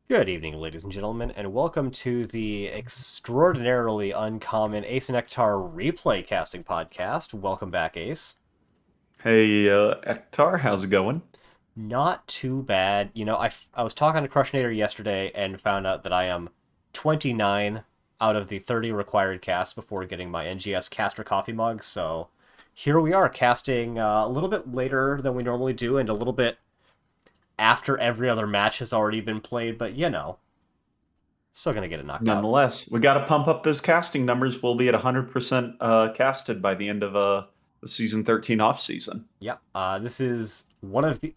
Good evening, ladies and gentlemen, and welcome to the extraordinarily uncommon Ace and Nectar replay casting podcast. Welcome back, Ace. Hey, Ektar, how's it going? Not too bad. I was talking to Crushinator yesterday and found out that I am 29 out of the 30 required casts before getting my NGS caster coffee mug, so here we are casting a little bit later than we normally do and a little bit after every other match has already been played, but still gonna get it knocked out. Nonetheless, we got to pump up those casting numbers. We'll be at 100% casted by the end of the season 13 off season. Yep. This is one of the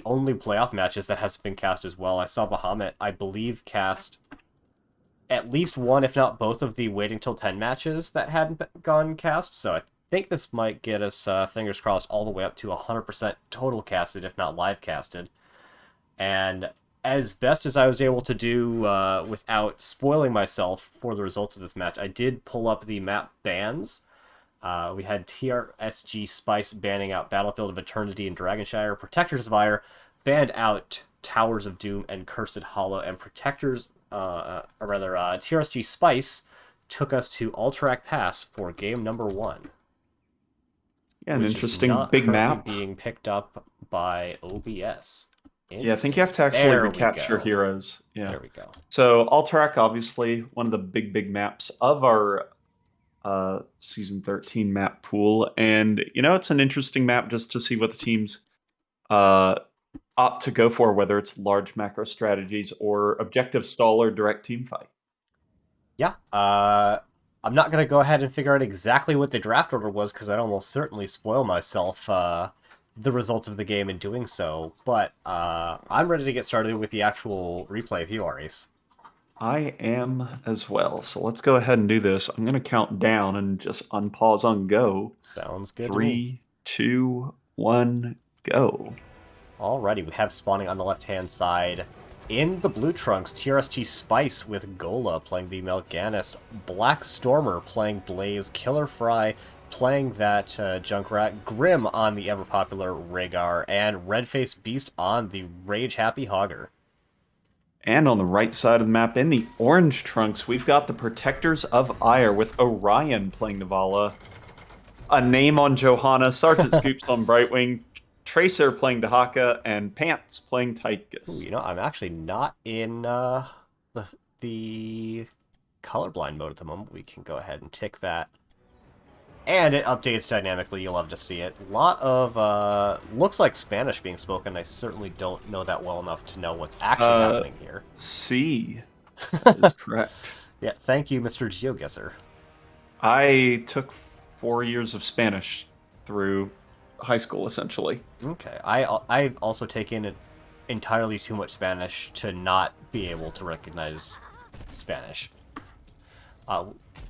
only playoff matches that has been cast as well. I saw Bahamut, I believe, cast at least one, if not both, of the waiting till 10 matches that hadn't gone cast. So I think this might get us, fingers crossed, all the way up to 100% total casted, if not live casted. And as best as I was able to do without spoiling myself for the results of this match, I did pull up the map bans. We had TRSG Spice banning out Battlefield of Eternity and Dragonshire. Protectors of Aiur banned out Towers of Doom and Cursed Hollow. And TRSG Spice took us to Alterac Pass for game number 1, Yeah, an which is interesting not big currently map. being picked up by OBS. Yeah, I think you Interesting. have to actually There we recapture go. heroes. Yeah. There we go. So, Alterac, obviously, one of the big maps of our season 13 map pool. And, it's an interesting map just to see what the teams uh, opt to go for, whether it's large macro strategies or objective stall or direct team fight. Yeah, I'm not going to go ahead and figure out exactly what the draft order was because I'd almost certainly spoil myself the results of the game in doing so. But I'm ready to get started with the actual replay if you are, Ace. I am as well. So let's go ahead and do this. I'm going to count down and just unpause on go. Sounds good to me. 3, 2, 1, go. Alrighty, we have spawning on the left-hand side. In the blue trunks, TRSG Spice with Gola playing the Melganis, Black Stormer playing Blaze, Killer Fry playing that Junkrat, Grim on the ever-popular Rhaegar, and Redface Beast on the Rage-Happy Hogger. And on the right side of the map, in the orange trunks, we've got the Protectors of Aiur with Orion playing Navala, a name on Johanna, Sergeant Scoops on Brightwing, Tracer playing Dahaka, and Pants playing Tychus. Ooh, I'm actually not in the colorblind mode at the moment. We can go ahead and tick that. And it updates dynamically. You'll love to see it. A lot of, looks like Spanish being spoken. I certainly don't know that well enough to know what's actually happening here. C is correct. Yeah, thank you, Mr. GeoGuessr. I took 4 years of Spanish through high school, essentially. Okay, I've also taken entirely too much Spanish to not be able to recognize Spanish.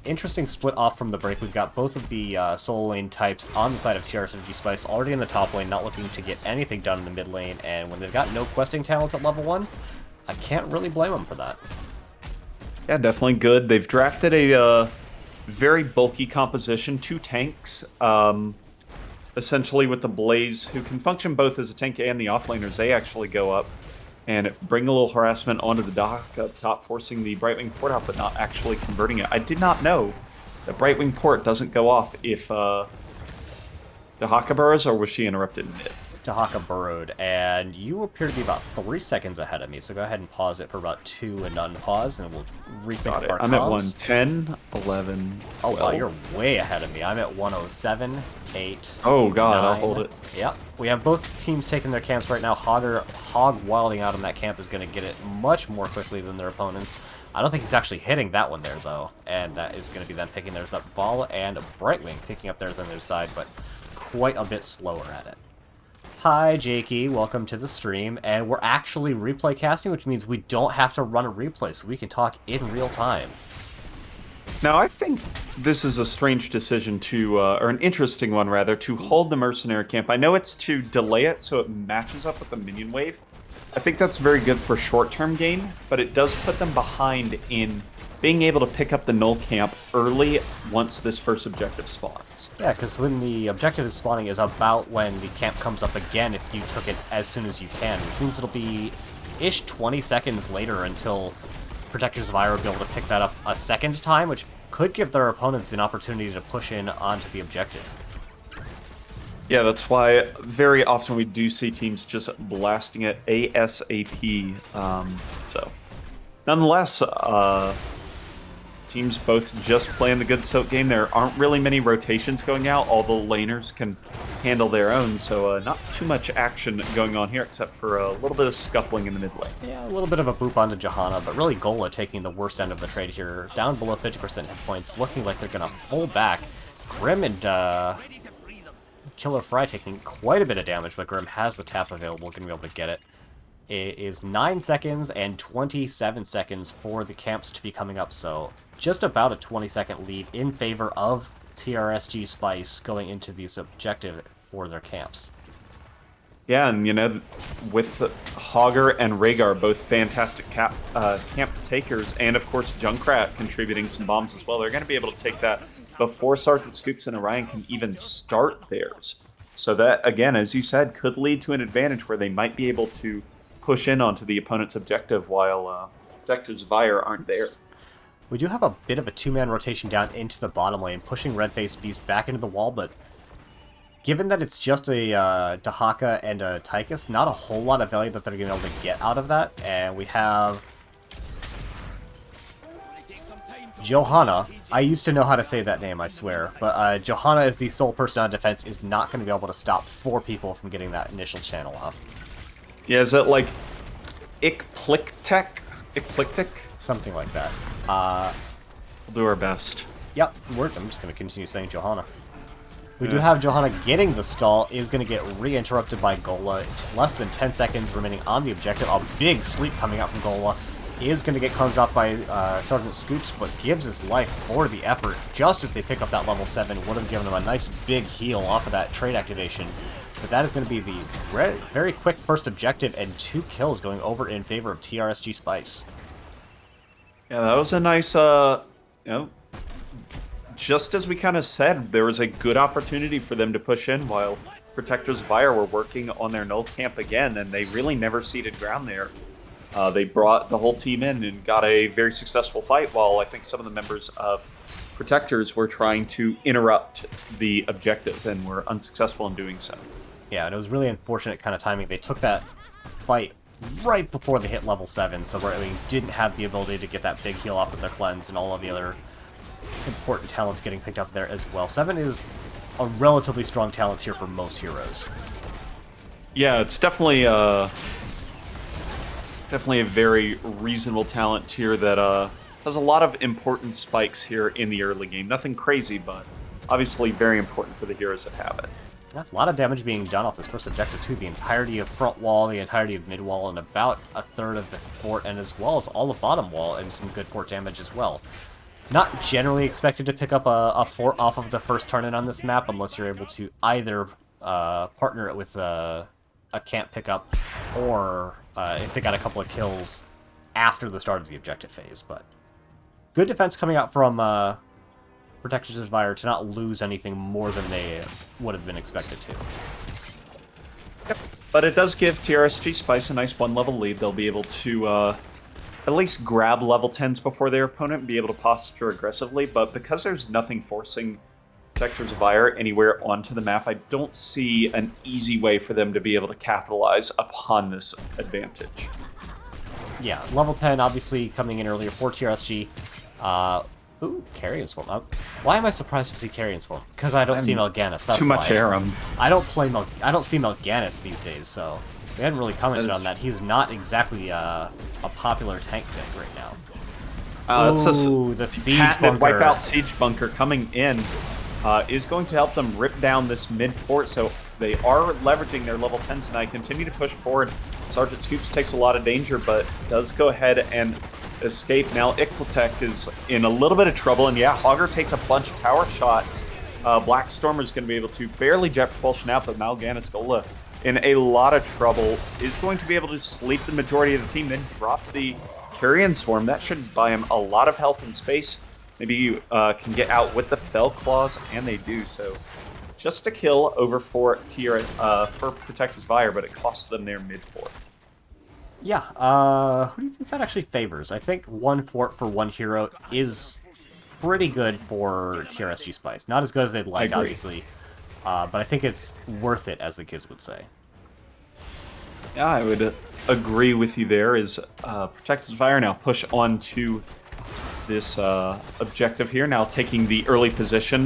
Interesting split off from the break. We've got both of the solo lane types on the side of TRSG Spice already in the top lane, not looking to get anything done in the mid lane, and when they've got no questing talents at level 1, I can't really blame them for that. Yeah, definitely good. They've drafted a very bulky composition, 2 tanks, essentially with the Blaze, who can function both as a tank and the offlaners. They actually go up and bring a little harassment onto the dock up top, forcing the Brightwing port out, but not actually converting it. I did not know that Brightwing port doesn't go off if Dahaka burrows, or was she interrupted mid? Dahaka burrowed, and you appear to be about 3 seconds ahead of me, so go ahead and pause it for about 2 and unpause, and we'll resync our I'm at comms. 110, 11, 12. Oh, wow, you're way ahead of me. I'm at 107, 8. Oh, God, 9. I'll hold it. Yep. We have both teams taking their camps right now. Hog wilding out on that camp is going to get it much more quickly than their opponents. I don't think he's actually hitting that one there, though. And that is going to be them picking theirs up. Ball and Brightwing picking up theirs on their side, but quite a bit slower at it. Hi, Jakey. Welcome to the stream. And we're actually replay casting, which means we don't have to run a replay, so we can talk in real time. Now, I think this is a strange decision to, or an interesting one rather, to hold the mercenary camp. I know it's to delay it so it matches up with the minion wave. I think that's very good for short-term gain, but it does put them behind in being able to pick up the null camp early once this first objective spawns. Yeah, because when the objective is spawning is about when the camp comes up again if you took it as soon as you can, which means it'll be ish 20 seconds later until Protectors of Aiur will be able to pick that up a second time, which could give their opponents an opportunity to push in onto the objective. Yeah, that's why very often we do see teams just blasting it ASAP. So, nonetheless, teams both just playing the good soak game. There aren't really many rotations going out. All the laners can handle their own, so not too much action going on here, except for a little bit of scuffling in the mid lane. Yeah, a little bit of a boop onto Johanna, but really Gola taking the worst end of the trade here, down below 50% hit points, looking like they're going to pull back. Grim and Killer Fry taking quite a bit of damage, but Grim has the tap available, going to be able to get it. It is 9 seconds and 27 seconds for the camps to be coming up, so just about a 20-second lead in favor of TRSG Spice going into this objective for their camps. Yeah, and with Hogger and Rhaegar, both fantastic camp takers, and of course Junkrat contributing some bombs as well, they're going to be able to take that before Sergeant Scoops and Orion can even start theirs. So that, again, as you said, could lead to an advantage where they might be able to push in onto the opponent's objective while Protectors of Aiur aren't there. We do have a bit of a two-man rotation down into the bottom lane, pushing Red-Faced Beast back into the wall, but given that it's just a Dahaka and a Tychus, not a whole lot of value that they're going to be able to get out of that, and we have Johanna. I used to know how to say that name, I swear, but Johanna as the sole person on defense is not going to be able to stop 4 people from getting that initial channel off. Yeah, is it like Ikpliktek? Ikpliktek? Something like that. We'll do our best. Yep, I'm just going to continue saying Johanna. We do have Johanna getting the stall, is going to get re-interrupted by Gola. Less than 10 seconds remaining on the objective. A big sleep coming out from Gola. Is going to get cleansed off by Sergeant Scoops, but gives his life for the effort. Just as they pick up that level 7, would have given him a nice big heal off of that trade activation. But that is going to be the very quick first objective, and 2 kills going over in favor of TRSG Spice. Yeah, that was a nice, just as we kind of said, there was a good opportunity for them to push in while Protectors of Aiur were working on their null camp again, and they really never ceded ground there. They brought the whole team in and got a very successful fight, while I think some of the members of Protectors were trying to interrupt the objective and were unsuccessful in doing so. Yeah, and it was really unfortunate kind of timing. They took that fight right before they hit level 7, so we didn't have the ability to get that big heal off with their cleanse and all of the other important talents getting picked up there as well. 7 is a relatively strong talent here for most heroes. Yeah, it's definitely a very reasonable talent tier that has a lot of important spikes here in the early game. Nothing crazy, but obviously very important for the heroes that have it. That's a lot of damage being done off this first objective too. The entirety of front wall, the entirety of mid wall, and about a third of the fort, and as well as all of bottom wall, and some good fort damage as well. Not generally expected to pick up a fort off of the first turn-in on this map, unless you're able to either partner it with a camp pickup, or if they got a couple of kills after the start of the objective phase. But good defense coming out from Protectors of Aiur to not lose anything more than they would have been expected to. Yep, but it does give TRSG Spice a nice 1-level lead. They'll be able to at least grab level 10s before their opponent and be able to posture aggressively, but because there's nothing forcing Protectors of Aiur anywhere onto the map, I don't see an easy way for them to be able to capitalize upon this advantage. Yeah, level 10 obviously coming in earlier for TRSG. Ooh, Carrion Swarm. Why am I surprised to see Carrion Swarm? Because I don't see Mal'Ganis. That's too much why. Aram. I don't see Mal'Ganis these days, so we hadn't really commented on that. He's not exactly a popular tank pick right now. Ooh, the siege patented bunker. Wipeout siege bunker coming in is going to help them rip down this mid fort. So they are leveraging their level 10s, and I continue to push forward. Sergeant Scoops takes a lot of danger, but does go ahead and escape. Now Ikpliktek is in a little bit of trouble, and yeah, Hogger takes a bunch of tower shots. Black Stormer's going to be able to barely jet propulsion out, but Mal'Ganis Gola in a lot of trouble, is going to be able to sleep the majority of the team, then drop the Carrion Swarm. That should buy him a lot of health and space. Maybe you can get out with the Fell Claws, and they do. So just a kill over for Protectors of Aiur, but it costs them their mid-fort. Yeah, who do you think that actually favors? I think one fort for one hero is pretty good for TRSG Spice. Not as good as they'd like, agree. obviously, but I think it's worth it, as the kids would say. Yeah, I would agree with you there. Is Protector's Fire now push on to this objective here, now taking the early position,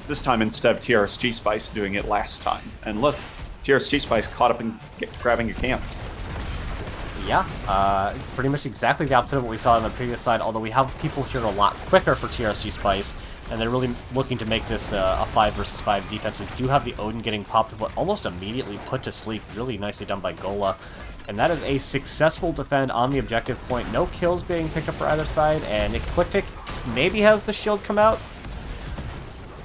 this time instead of TRSG Spice doing it last time. And look, TRSG Spice caught up and grabbing a camp. Yeah, pretty much exactly the opposite of what we saw on the previous side, although we have people here a lot quicker for TRSG Spice, and they're really looking to make this a 5 versus 5 defense. We do have the Odin getting popped, but almost immediately put to sleep. Really nicely done by Gola. And that is a successful defend on the objective point. No kills being picked up for either side, and Ecliptic maybe has the shield come out.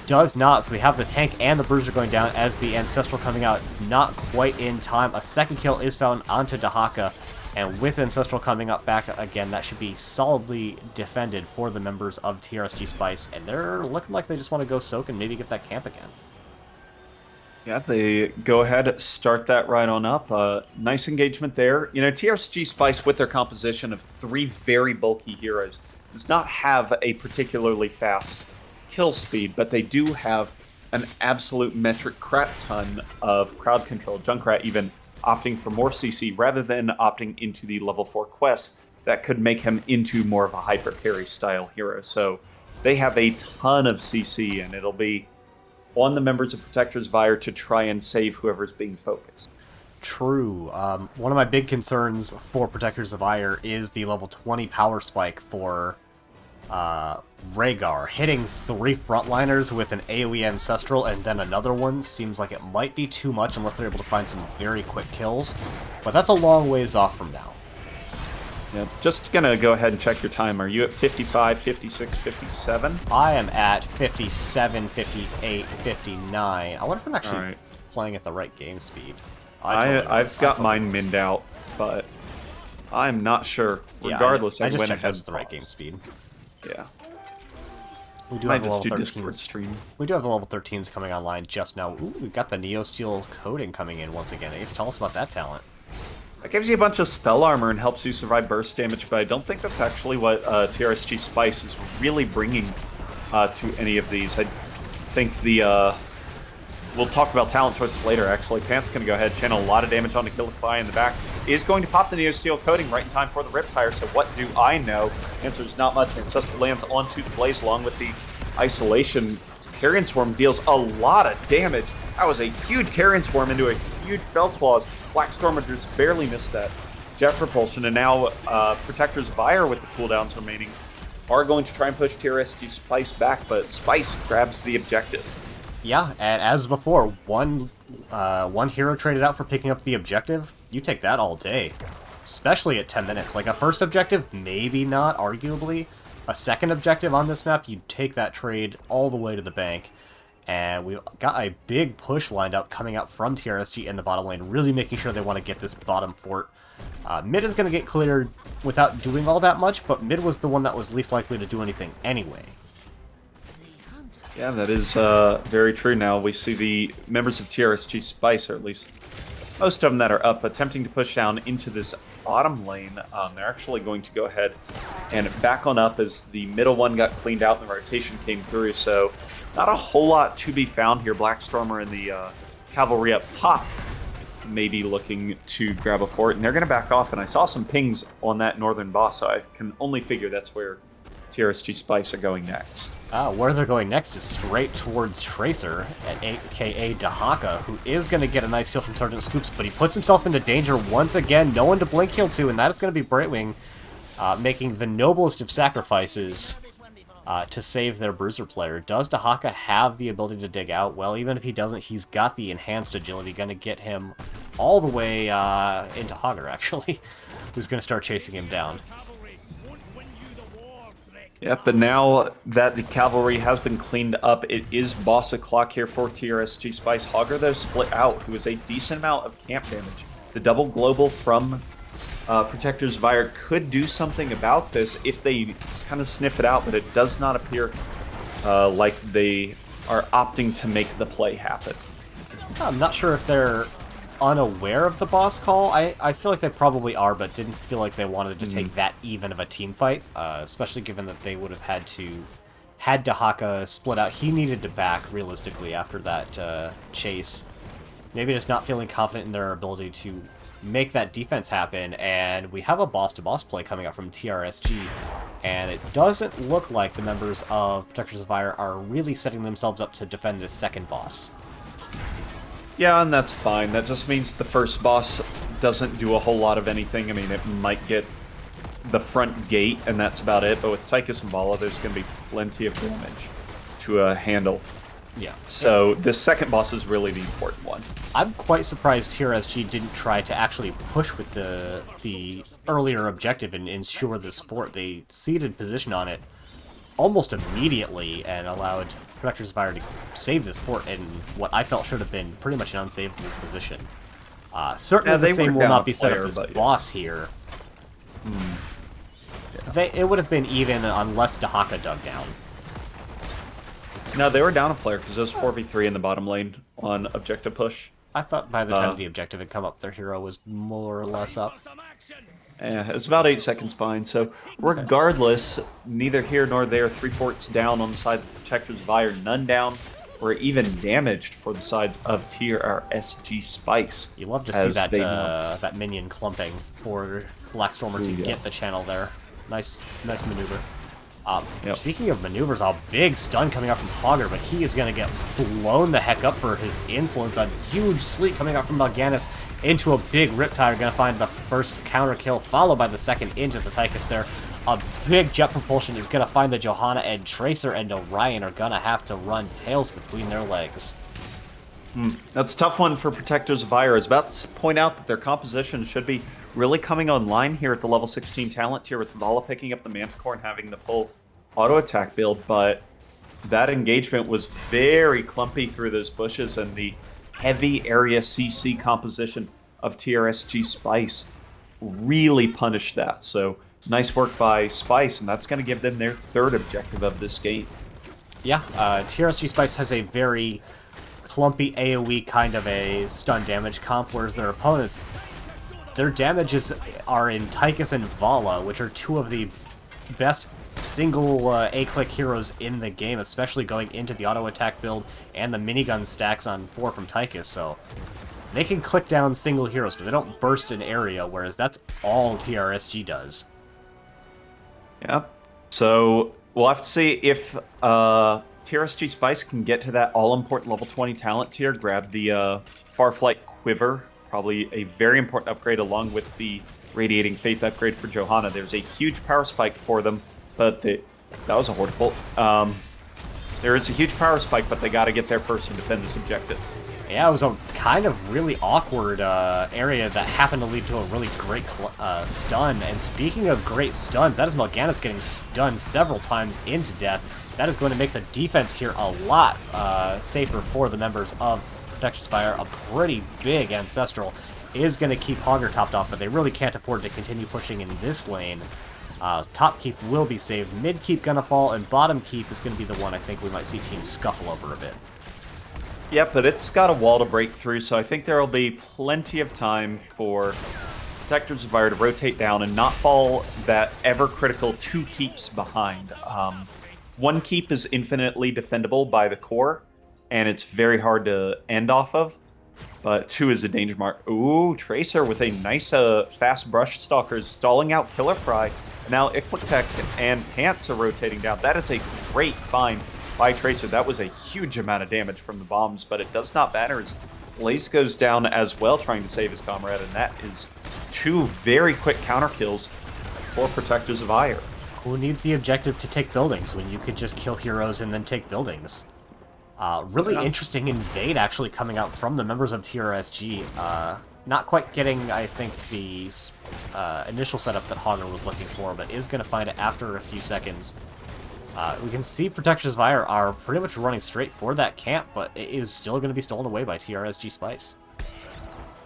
Does not, so we have the tank and the bruiser going down as the Ancestral coming out not quite in time. A second kill is found onto Dahaka, and with Ancestral coming up back again, that should be solidly defended for the members of TRSG Spice, and they're looking like they just want to go soak and maybe get that camp again. Yeah, they go ahead, start that right on up. Nice engagement there. You know, TRSG Spice, with their composition of 3 very bulky heroes, does not have a particularly fast kill speed, but they do have an absolute metric crap ton of crowd control. Junkrat even opting for more CC rather than opting into the level 4 quests that could make him into more of a hyper carry style hero. So they have a ton of CC, and it'll be on the members of Protector's Fire to try and save whoever's being focused. True. One of my big concerns for Protectors of Aiur is the level 20 power spike for Rhaegar. Hitting 3 frontliners with an AoE Ancestral and then another one seems like it might be too much unless they're able to find some very quick kills. But that's a long ways off from now. Yeah, just gonna go ahead and check your time. Are you at 55, 56, 57? I am at 57, 58, 59. I wonder if I'm actually playing at the right game speed. I've got mine minned out, but I'm not sure. Regardless, I just went checked ahead that's the right game speed. Yeah. We do Might have the just do level Discord 13s. stream. We do have the level 13s coming online just now. Ooh, we've got the Neo Steel coding coming in once again. Ace, tell us about that talent. That gives you a bunch of spell armor and helps you survive burst damage, but I don't think that's actually what TRSG Spice is really bringing to any of these. I think the... we'll talk about talent choices later, actually. Pant's going to go ahead, channel a lot of damage onto Killify in the back. Is going to pop the Neo Steel coating right in time for the Riptire, so what do I know? Answer is not much. Ancestor lands onto the Blaze along with the Isolation. Carrion Swarm deals a lot of damage. That was a huge Carrion Swarm into a huge Feldclaws. Black Stormer just barely missed that Jet Propulsion, and now Protector's Fire with the cooldowns remaining are going to try and push TRSG Spice back, but Spice grabs the objective. Yeah, and as before, one hero traded out for picking up the objective. You take that all day, especially at 10 minutes. Like a first objective, maybe not, arguably. A second objective on this map, you take that trade all the way to the bank. And we got a big push lined up coming out from TRSG in the bottom lane, really making sure they want to get this bottom fort. Mid is going to get cleared without doing all that much, but mid was the one that was least likely to do anything anyway. Yeah, that is very true. Now we see the members of TRSG Spice, or at least most of them that are up, attempting to push down into this bottom lane. They're actually going to go ahead and back on up as the middle one got cleaned out and the rotation came through, so not a whole lot to be found here. Black Stormer and the cavalry up top maybe looking to grab a fort, and they're going to back off, and I saw some pings on that northern boss, so I can only figure that's where TRSG Spice are going next. Where they're going next is straight towards Tracer, aka Dahaka, who is going to get a nice heal from Sergeant Scoops, but he puts himself into danger once again. No one to blink heal to, and that is going to be Brightwing making the noblest of sacrifices to save their Bruiser player. Does Dahaka have the ability to dig out? Well, even if he doesn't, he's got the enhanced agility, going to get him all the way into Hogger, actually, who's going to start chasing him down. Yep, but now that the cavalry has been cleaned up, it is boss o'clock here for TRSG Spice. Hogger, though, split out, who is a decent amount of camp damage. The double global from Protector's Fire could do something about this if they kind of sniff it out, but it does not appear like they are opting to make the play happen. I'm not sure if they're unaware of the boss call. I feel like they probably are, but didn't feel like they wanted to take that even of a team fight, especially given that they would have had Dahaka split out. He needed to back, realistically, after that chase. Maybe just not feeling confident in their ability to make that defense happen, and we have a boss-to-boss play coming up from TRSG, and it doesn't look like the members of Protectors of Fire are really setting themselves up to defend this second boss. Yeah, and that's fine. That just means the first boss doesn't do a whole lot of anything. I mean, it might get the front gate, and that's about it. But with Tychus and Vala, there's going to be plenty of damage to handle. Yeah. So the second boss is really the important one. I'm quite surprised TRSG didn't try to actually push with the earlier objective and ensure this fort. They ceded position on it almost immediately and allowed Protectors of Fire to save this fort in what I felt should have been pretty much an unsavable position. Certainly the same will not be set up as boss here. Yeah. It would have been even unless Dahaka dug down. No, they were down a player because it was 4v3 in the bottom lane on objective push. I thought by the time the objective had come up, their hero was more or less up. Yeah, it was about 8 seconds behind, so regardless, neither here nor there, 3 forts down on the side of the Protectors of Fire, none down or even damaged for the sides of TRSG Spice. You love to see that that minion clumping for Blackstormer to get the channel there. Nice maneuver. Speaking of maneuvers, a big stun coming out from Hogger, but he is going to get blown the heck up for his insolence. A huge sleep coming out from Mal'Ganis into a big Riptide. Going to find the first counter kill, followed by the second into the Tychus there. A big jet propulsion is going to find the Johanna, and Tracer and Orion are going to have to run tails between their legs. That's a tough one for Protectors of Fire. I was about to point out that their composition should be really coming online here at the level 16 talent tier with Vala picking up the Manticore and having the full auto attack build, but that engagement was very clumpy through those bushes, and the heavy area CC composition of TRSG Spice really punished that. So nice work by Spice, and that's going to give them their third objective of this game. Yeah, TRSG Spice has a very clumpy AoE kind of a stun damage comp, whereas their opponents, their damages are in Tychus and Vala, which are two of the best single A-click heroes in the game, especially going into the auto-attack build and the minigun stacks on 4 from Tychus, so they can click down single heroes, but they don't burst an area, whereas that's all TRSG does. Yep. So we'll have to see if TRSG Spice can get to that all-important level 20 talent tier, grab the Farflight Quiver, probably a very important upgrade along with the Radiating Faith upgrade for Johanna. There's a huge power spike for them, but that was a Horde bolt. There is a huge power spike, but they got to get there first and defend this objective. Yeah, it was a kind of really awkward area that happened to lead to a really great stun. And speaking of great stuns, that is Mal'Ganis getting stunned several times into death. That is going to make the defense here a lot safer for the members of Protectors of Fire. A pretty big Ancestral is going to keep Hogger topped off, but they really can't afford to continue pushing in this lane. Top keep will be saved, mid keep gonna fall, and bottom keep is gonna be the one I think we might see teams scuffle over a bit. Yep, but it's got a wall to break through, so I think there will be plenty of time for Protectors of Fire to rotate down and not fall that ever-critical 2 keeps behind. 1 keep is infinitely defendable by the core, and it's very hard to end off of, but 2 is a danger mark. Ooh, Tracer with a nice fast brush stalker is stalling out Killer Fry. Now Iquitech and Pants are rotating down. That is a great find by Tracer. That was a huge amount of damage from the bombs, but it does not matter as Blaze goes down as well trying to save his comrade, and that is 2 very quick counter kills for Protectors of Aiur. Who needs the objective to take buildings when you could just kill heroes and then take buildings? Really interesting invade actually coming out from the members of TRSG. Not quite getting, I think, the initial setup that Hogger was looking for, but is going to find it after a few seconds. We can see Protectors of Aiur are pretty much running straight for that camp, but it is still going to be stolen away by TRSG Spice.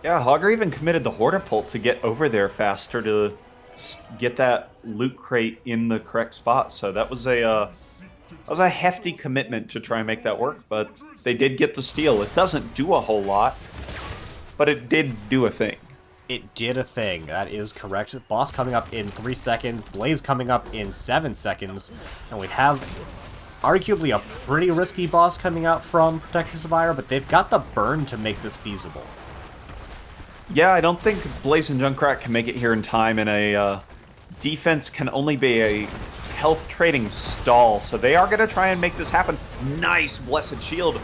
Yeah, Hogger even committed the Hortapult to get over there faster to get that loot crate in the correct spot, so that was a hefty commitment to try and make that work, but they did get the steal. It doesn't do a whole lot, but it did do a thing. It did a thing. That is correct. Boss coming up in 3 seconds. Blaze coming up in 7 seconds. And we have arguably a pretty risky boss coming out from Protectors of Aiur, but they've got the burn to make this feasible. Yeah, I don't think Blaze and Junkrat can make it here in time, and a defense can only be a health trading stall, so they are going to try and make this happen. Nice Blessed Shield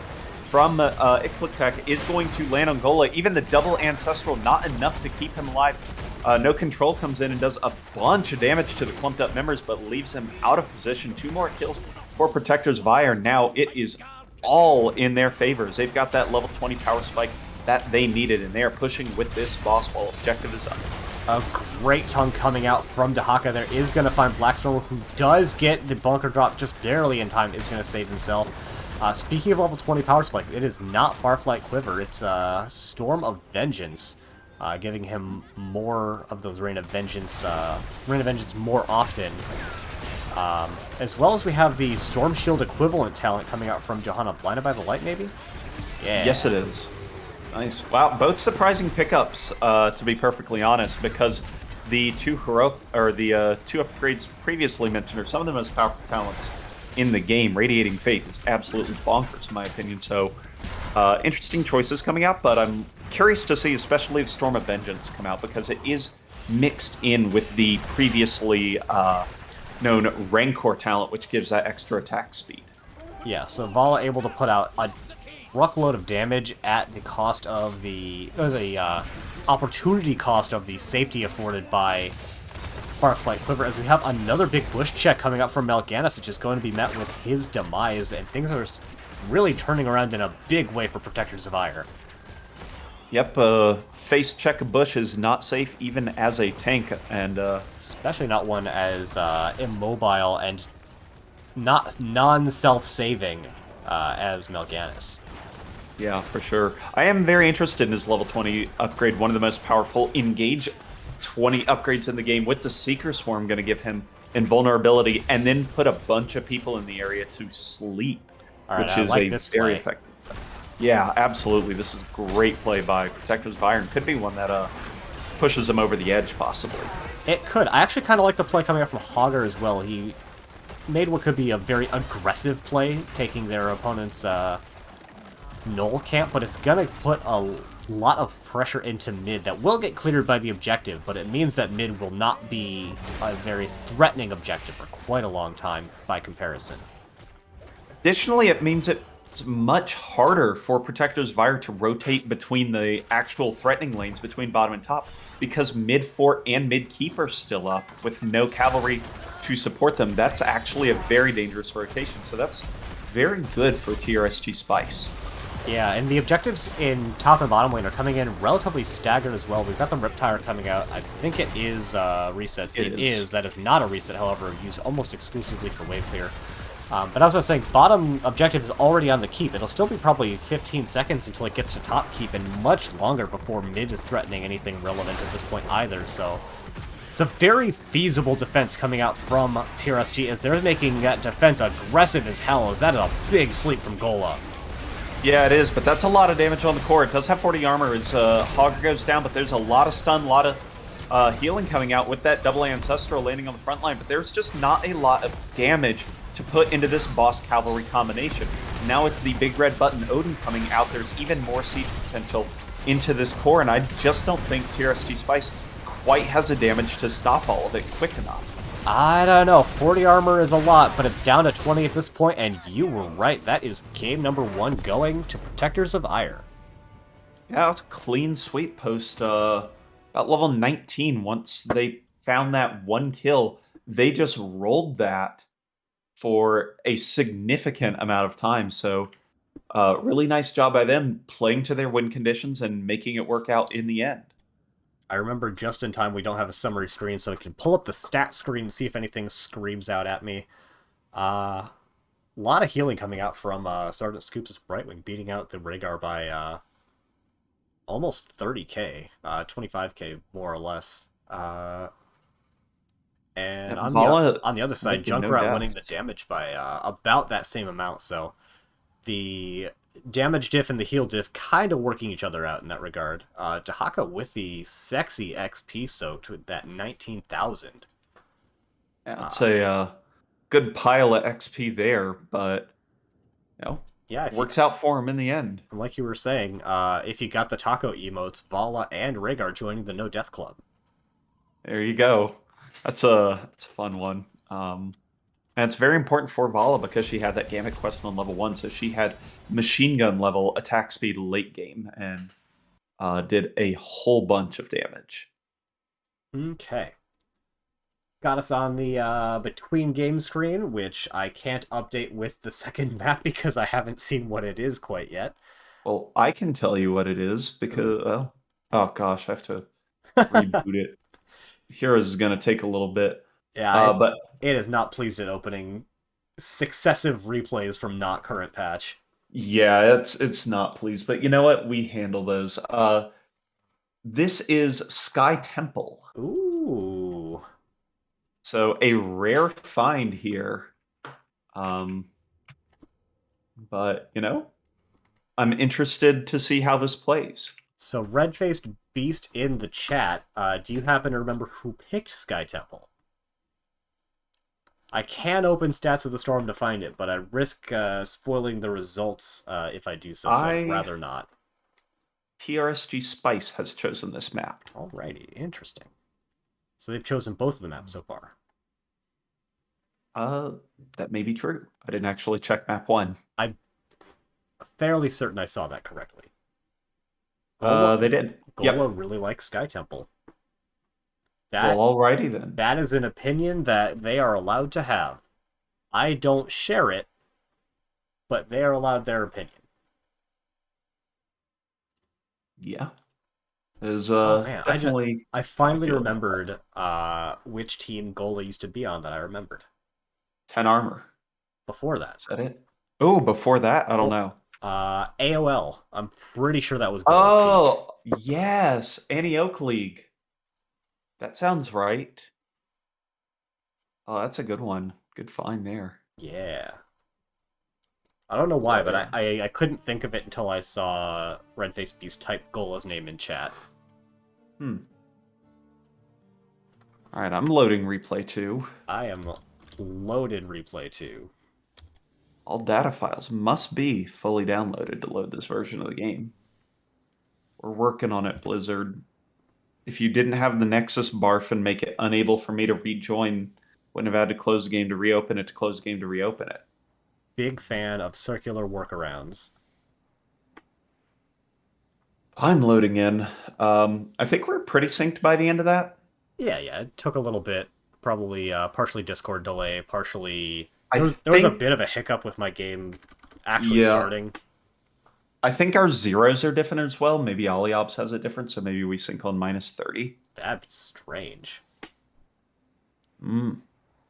from Ikplitek is going to land on Gola. Even the double Ancestral, not enough to keep him alive. No Control comes in and does a bunch of damage to the clumped up members, but leaves him out of position. 2 more kills for Protectors of Aiur. Now it is all in their favors. They've got that level 20 power spike that they needed, and they are pushing with this boss while objective is up. A great tongue coming out from Dahaka. There is going to find Blackstorm, who does get the bunker drop just barely in time, is going to save himself. Speaking of level 20 power spike, it is not Farflight Quiver, it's Storm of Vengeance, giving him more of those Rain of Vengeance more often. As well as we have the Storm Shield equivalent talent coming out from Johanna. Blinded by the Light, maybe? Yeah. Yes, it is. Nice. Wow, both surprising pickups, to be perfectly honest, because the two two upgrades previously mentioned are some of the most powerful talents in the game. Radiating Faith is absolutely bonkers, in my opinion. So, interesting choices coming out, but I'm curious to see, especially the Storm of Vengeance come out, because it is mixed in with the previously known Rancor talent, which gives that extra attack speed. Yeah, so Vala able to put out a truckload of damage at the cost of the opportunity cost of the safety afforded by Farflight Quiver, as we have another big bush check coming up from Mal'Ganis, which is going to be met with his demise, and things are really turning around in a big way for Protectors of Aiur. Yep, face check bush is not safe even as a tank, and especially not one as immobile and not non-self-saving as Mal'Ganis. Yeah, for sure. I am very interested in his level 20 upgrade, one of the most powerful Engage 20 upgrades in the game, with the Seeker Swarm going to give him invulnerability, and then put a bunch of people in the area to sleep, which is a very effective. Yeah, absolutely. This is great play by Protectors of Aiur. Could be one that pushes them over the edge, possibly. It could. I actually kind of like the play coming up from Hogger as well. He made what could be a very aggressive play, taking their opponent's Null camp, but it's going to put a lot of pressure into mid that will get cleared by the objective, but it means that mid will not be a very threatening objective for quite a long time by comparison. Additionally, it means it's much harder for Protectors of Aiur to rotate between the actual threatening lanes between bottom and top, because mid fort and mid keep are still up with no cavalry to support them. That's actually a very dangerous rotation, so that's very good for TRSG Spice. Yeah, and the objectives in top and bottom lane are coming in relatively staggered as well. We've got the Riptire coming out. I think it is resets. It is. That is not a reset, however, used almost exclusively for wave clear. But as I was saying, bottom objective is already on the keep. It'll still be probably 15 seconds until it gets to top keep, and much longer before mid is threatening anything relevant at this point either, so it's a very feasible defense coming out from TRSG, as they're making that defense aggressive as hell, as that is a big sleep from Gola. Yeah, it is, but that's a lot of damage on the core. It does have 40 armor as Hogger goes down, but there's a lot of stun, a lot of healing coming out with that double Ancestral landing on the front line, but there's just not a lot of damage to put into this boss cavalry combination. Now with the big red button Odin coming out, there's even more siege potential into this core, and I just don't think TRSG Spice quite has the damage to stop all of it quick enough. I don't know. 40 armor is a lot, but it's down to 20 at this point, and you were right. That is game number 1 going to Protectors of Aiur. Yeah, it's a clean sweep post about level 19. Once they found that one kill, they just rolled that for a significant amount of time. So really nice job by them playing to their win conditions and making it work out in the end. I remember just in time we don't have a summary screen, so I can pull up the stat screen and see if anything screams out at me. A lot of healing coming out from Sergeant Scoops' Brightwing, beating out the Rhaegar by almost 30k, 25k more or less. And on the other side, Junkrat winning the damage by about that same amount, so the damage diff and the heal diff kind of working each other out in that regard. Dahaka with the sexy XP soaked with that 19,000. Yeah, it's a good pile of XP there, but Yeah, works out for him in the end. like you were saying, if you got the taco emotes, Vala and Rhaegar joining the No Death Club. There you go. It's a fun one. And it's very important for Vala because she had that Gamut quest on level 1, so she had machine gun level attack speed late game and did a whole bunch of damage. Okay. Got us on the between game screen, which I can't update with the second map because I haven't seen what it is quite yet. Well, I can tell you what it is because, oh gosh, I have to reboot it. Heroes is going to take a little bit. Yeah, But it is not pleased at opening successive replays from not current patch. yeah, it's not pleased. But you know what? We handle those. This is Sky Temple. Ooh. So a rare find here. But, I'm interested to see how this plays. So, Red-Faced Beast in the chat, do you happen to remember who picked Sky Temple? I can open Stats of the Storm to find it, but I risk spoiling the results if I do so, so I'd rather not. TRSG Spice has chosen this map. Alrighty, interesting. So they've chosen both of the maps so far. That may be true. I didn't actually check map 1. I'm fairly certain I saw that correctly. They did. Gola really likes Sky Temple. Well, alrighty then. That is an opinion that they are allowed to have. I don't share it, but they are allowed their opinion. Yeah. There's definitely. I finally remembered which team Gola used to be on that I remembered. 10 armor. Before that. Is that it? Oh, before that? I don't know. AOL. I'm pretty sure that was Gola's team. Yes. Annie Oak League. That sounds right. Oh, that's a good one. Good find there. Yeah. I don't know why, but I couldn't think of it until I saw Red-Faced Beast type Gola's name in chat. Alright, I'm loading Replay 2. I am loaded Replay 2. All data files must be fully downloaded to load this version of the game. We're working on it, Blizzard. If you didn't have the Nexus barf and make it unable for me to rejoin, wouldn't have had to close the game to reopen it, to close the game to reopen it. Big fan of circular workarounds. I'm loading in. I think we're pretty synced by the end of that. Yeah, it took a little bit. Probably partially Discord delay, partially... There was a bit of a hiccup with my game actually starting. I think our zeros are different as well. Maybe Aliobs has a difference, so maybe we sync on -30. That'd be strange. I mean,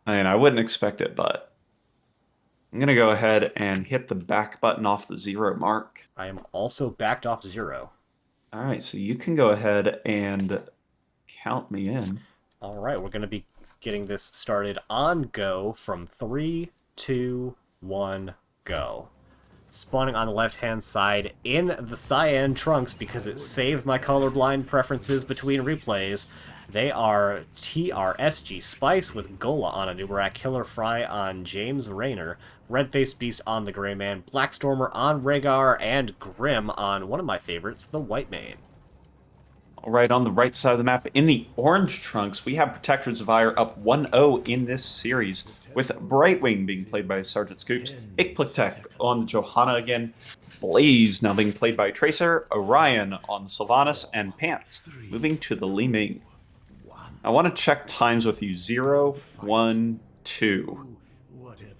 I wouldn't expect it, but I'm going to go ahead and hit the back button off the 0 mark. I am also backed off 0. All right, so you can go ahead and count me in. All right, we're going to be getting this started on go from 3, 2, 1, go. Spawning on the left-hand side in the cyan trunks because it saved my colorblind preferences between replays. They are TRSG Spice with Gola on a Nubarak, Killer Fry on James Rayner, Red-Faced Beast on the Grey Man, Blackstormer on Rhaegar, and Grim on one of my favorites, the White Mane. All right, on the right side of the map, in the orange trunks, we have Protectors of Aiur up 1-0 in this series, with Brightwing being played by Sergeant Scoops, Ikplitek on the Johanna again, Blaze now being played by Tracer, Orion on Sylvanas, and Pants moving to the Li Ming. I want to check times with you. 0, 1, 2.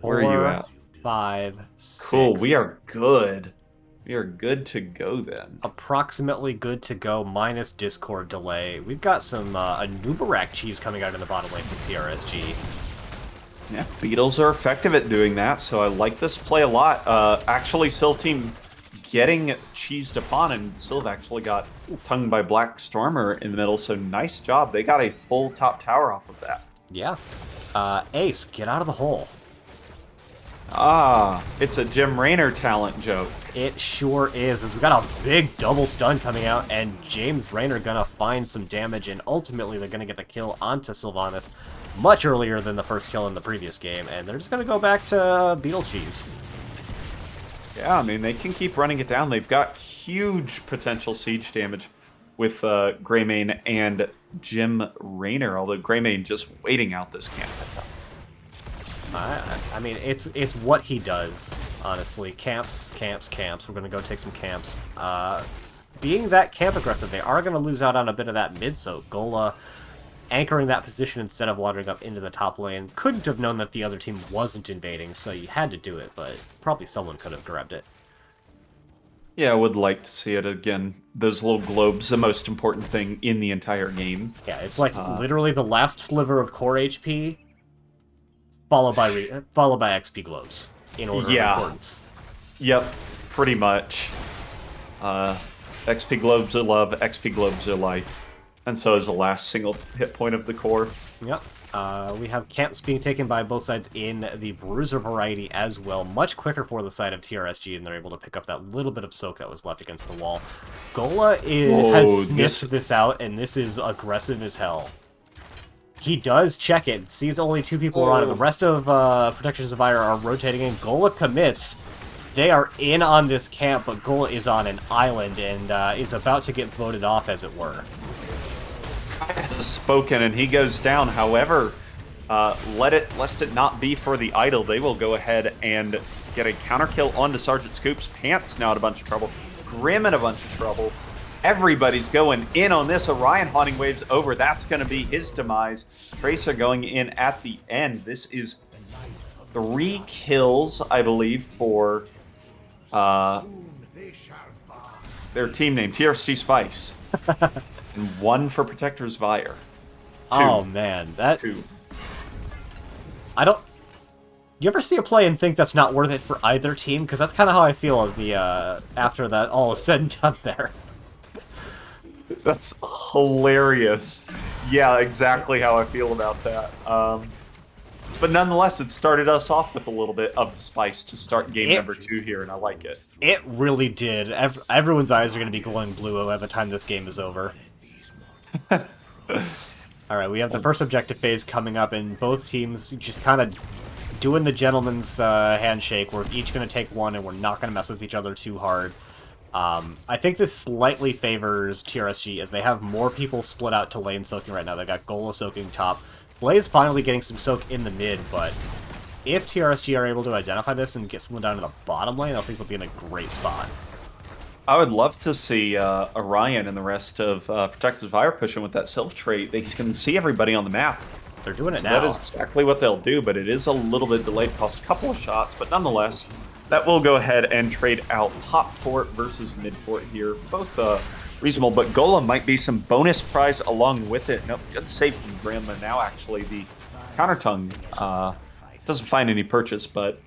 Where are you at? 5, 6. Cool, we are good. We are good to go then. Approximately good to go, minus Discord delay. We've got some a Nubarak cheese coming out in the bottom lane from TRSG. Yeah, Beetles are effective at doing that, so I like this play a lot. Actually, Sylv team getting cheesed upon, and Sylv actually got tongued by Blackstormer in the middle, so nice job. They got a full top tower off of that. Yeah. Ace, get out of the hole. Ah, it's a Jim Raynor talent joke. It sure is, as we got a big double stun coming out, and James Raynor gonna find some damage, and ultimately they're gonna get the kill onto Sylvanas much earlier than the first kill in the previous game, and they're just gonna go back to Beetle Cheese. Yeah, I mean, they can keep running it down. They've got huge potential siege damage with Greymane and Jim Raynor, although Greymane just waiting out this camp. I mean, it's what he does, honestly. Camps, camps, camps. We're going to go take some camps. Being that camp aggressive, they are going to lose out on a bit of that mid-soak. Gola anchoring that position instead of wandering up into the top lane. Couldn't have known that the other team wasn't invading, so you had to do it, but probably someone could have grabbed it. Yeah, I would like to see it again. Those little globes, the most important thing in the entire game. Yeah, it's like literally the last sliver of core HP, followed by XP globes in order of importance. Yep, pretty much. XP globes are love, XP globes are life. And so is the last single hit point of the core. Yep. We have camps being taken by both sides in the Bruiser variety as well. Much quicker for the side of TRSG, and they're able to pick up that little bit of soak that was left against the wall. Gola has sniffed this out, and this is aggressive as hell. He does check it, sees only 2 people around it. The rest of Protectors of Aiur are rotating in. Gola commits. They are in on this camp, but Gola is on an island and is about to get voted off, as it were. Has spoken, and he goes down. However, lest it not be for the idol, they will go ahead and get a counter kill onto Sergeant Scoop's. Pants now in a bunch of trouble. Grim in a bunch of trouble. Everybody's going in on this. Orion haunting waves over. That's going to be his demise. Tracer going in at the end. This is 3 kills, I believe, for their team name, TRSG Spice. And 1 for Protectors of Aiur. 2. Oh man, that 2. I don't. You ever see a play and think that's not worth it for either team? Because that's kind of how I feel of the after that all is said and done there. That's hilarious. Yeah, exactly how I feel about that. But nonetheless, it started us off with a little bit of spice to start game number 2 here, and I like it. It really did. Everyone's eyes are going to be glowing blue by the time this game is over. Alright, we have the first objective phase coming up, and both teams just kind of doing the gentleman's handshake. We're each going to take one, and we're not going to mess with each other too hard. I think this slightly favors TRSG, as they have more people split out to lane soaking right now. They got Gola soaking top. Blaze finally getting some soak in the mid, but if TRSG are able to identify this and get someone down to the bottom lane, I think they'll be in a great spot. I would love to see Orion and the rest of Protectors of Aiur pushing with that Sylph trait. They can see everybody on the map. They're doing it now. That is exactly what they'll do, but it is a little bit delayed. Costs a couple of shots, but nonetheless, that will go ahead and trade out top fort versus mid fort here. Both reasonable, but Gola might be some bonus prize along with it. Nope, good save from Grim, and now actually the counter tongue doesn't find any purchase, but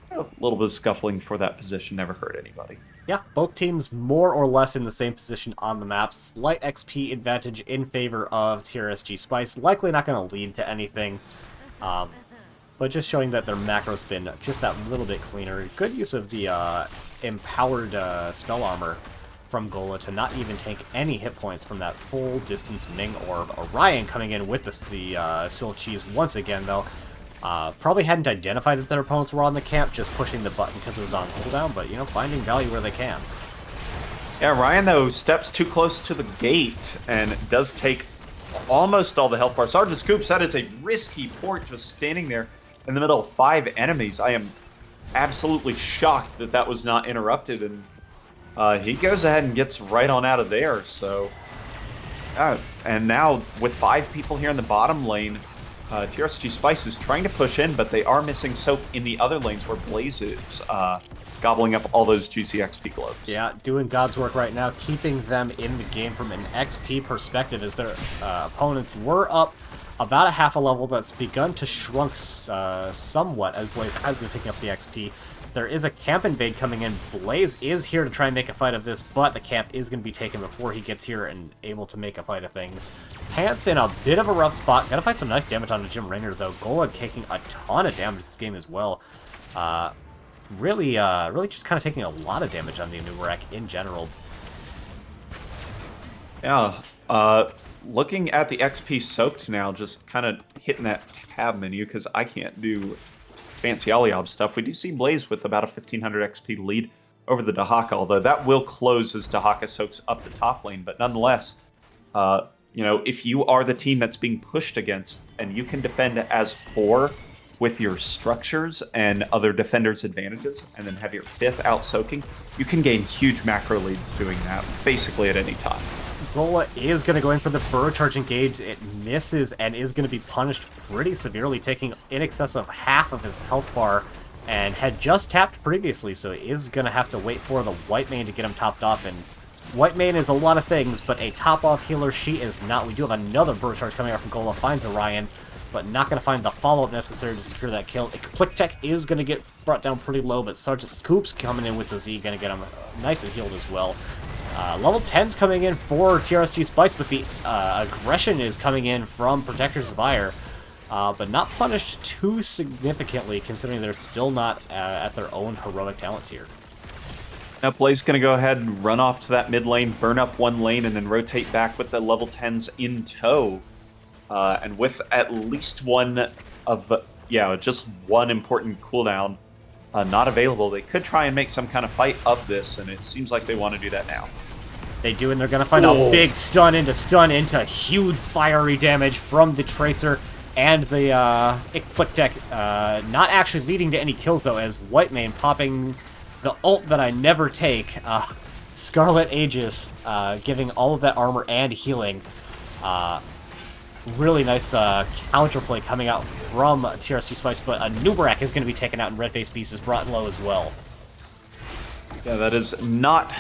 a little bit of scuffling for that position never hurt anybody. Yeah, both teams more or less in the same position on the map. Slight XP advantage in favor of TRSG Spice. Likely not going to lead to anything, but just showing that their macro's been just that little bit cleaner. Good use of the empowered spell armor from Gola to not even take any hit points from that full distance Ming Orb. Orion coming in with the Sylph Cheese once again, though. Probably hadn't identified that their opponents were on the camp, just pushing the button because it was on cooldown, but, you know, finding value where they can. Yeah, Ryan, though, steps too close to the gate and does take almost all the health bar. Sergeant Scoop said it's a risky port just standing there in the middle of 5 enemies. I am absolutely shocked that that was not interrupted, and he goes ahead and gets right on out of there, so... and now, with 5 people here in the bottom lane, TRSG Spice is trying to push in, but they are missing soak in the other lanes where Blaze is gobbling up all those juicy XP globes. Yeah, doing God's work right now, keeping them in the game from an XP perspective, as their opponents were up about a half a level. That's begun to shrunk somewhat as Blaze has been picking up the XP. There is a camp invade coming in. Blaze is here to try and make a fight of this, but the camp is going to be taken before he gets here and able to make a fight of things. Pants in a bit of a rough spot. Gotta find some nice damage on Jim Raynor, though. Gola taking a ton of damage this game as well. Really just kind of taking a lot of damage on the Nubarak in general. Yeah. Looking at the XP soaked now, just kind of hitting that tab menu because I can't do fancy Aliob stuff. We do see Blaze with about a 1500 XP lead over the Dahaka, although that will close as Dahaka soaks up the top lane. But nonetheless, if you are the team that's being pushed against and you can defend as 4 with your structures and other defenders' advantages, and then have your 5th out soaking, you can gain huge macro leads doing that basically at any time. Gola is going to go in for the Burrow Charge engage. It misses and is going to be punished pretty severely, taking in excess of half of his health bar, and had just tapped previously, so is going to have to wait for the White Mane to get him topped off. And White Mane is a lot of things, but a top-off healer she is not. We do have another Burrow Charge coming out from Gola, finds Orion, but not going to find the follow-up necessary to secure that kill. Click Tech is going to get brought down pretty low, but Sergeant Scoops coming in with the Z, going to get him nice and healed as well. Level 10's coming in for TRSG Spice, but the aggression is coming in from Protectors of Aiur, but not punished too significantly, considering they're still not at their own heroic talent tier. Now Blaze going to go ahead and run off to that mid lane, burn up one lane, and then rotate back with the level 10s in tow. And with at least one of, just one important cooldown not available, they could try and make some kind of fight of this, and it seems like they want to do that now. They do, and they're going to find a big stun into huge fiery damage from the Tracer and the Click Tech, not actually leading to any kills, though, as White Mane popping the ult that I never take, Scarlet Aegis, giving all of that armor and healing. Really nice counterplay coming out from TRSG Spice, but a Nubarak is going to be taken out, and Red Face Beast is brought low as well. Yeah, that is not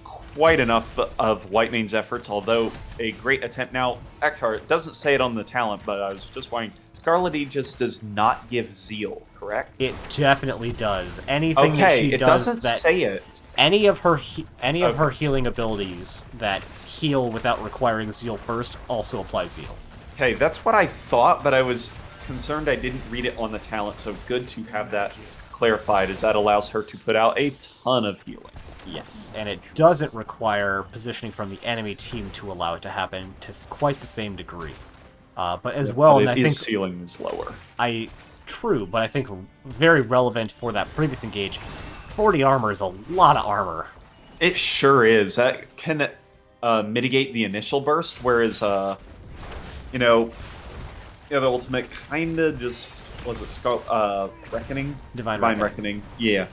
quite enough of White Mane's efforts, although a great attempt. Now, Ektar doesn't say it on the talent, but I was just wondering, Scarlet Aegis does not give Zeal, correct? It definitely does. Anything that she it does doesn't that say it. Any of her her healing abilities that heal without requiring Zeal first also apply Zeal. Okay, that's what I thought, but I was concerned I didn't read it on the talent, so good to have that clarified, as that allows her to put out a ton of healing. Yes, and it doesn't require positioning from the enemy team to allow it to happen to quite the same degree. But as well, but and I think ceiling is lower. True, but I think very relevant for that previous engage. 40 armor is a lot of armor. It sure is. That can mitigate the initial burst, whereas the ultimate kind of just was it Reckoning? Divine Reckoning. Yeah.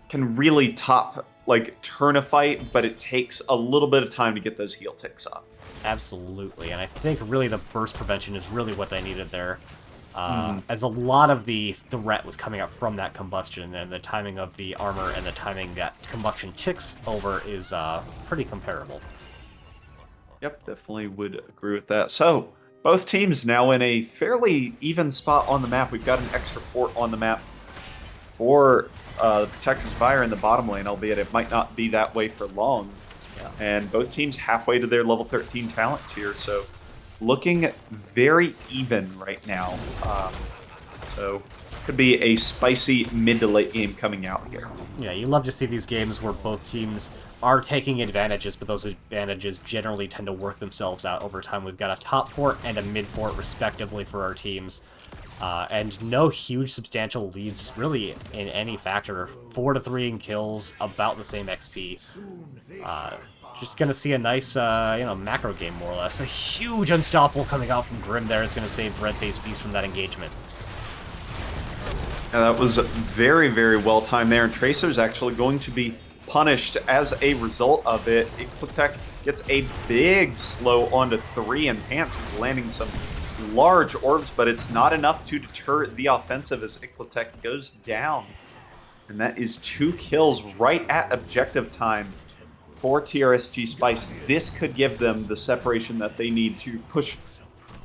Can really turn a fight, but it takes a little bit of time to get those heal ticks up. Absolutely, and I think really the burst prevention is really what they needed there. As a lot of the threat was coming out from that combustion, and the timing of the armor and the timing that combustion ticks over is pretty comparable. Yep, definitely would agree with that. So, both teams now in a fairly even spot on the map. We've got an extra fort on the map for the Protectors of Aiur in the bottom lane, albeit it might not be that way for long. Yeah. And both teams halfway to their level 13 talent tier, so looking very even right now. So could be a spicy mid to late game coming out here. Yeah, you love to see these games where both teams are taking advantages, but those advantages generally tend to work themselves out over time. We've got a top fort and a mid fort, respectively, for our teams. And no huge substantial leads, really, in any factor. 4-3 in kills, about the same XP. Just gonna see a nice, macro game, more or less. A huge unstoppable coming out from Grim there is gonna save Red Face Beast from that engagement. And that was very, very well timed there, and Tracer's actually going to be punished as a result of it. Eclitech gets a big slow onto 3, and Pants is landing some large orbs, but it's not enough to deter the offensive as Eclitech goes down. And that is 2 kills right at objective time for TRSG Spice. This could give them the separation that they need to push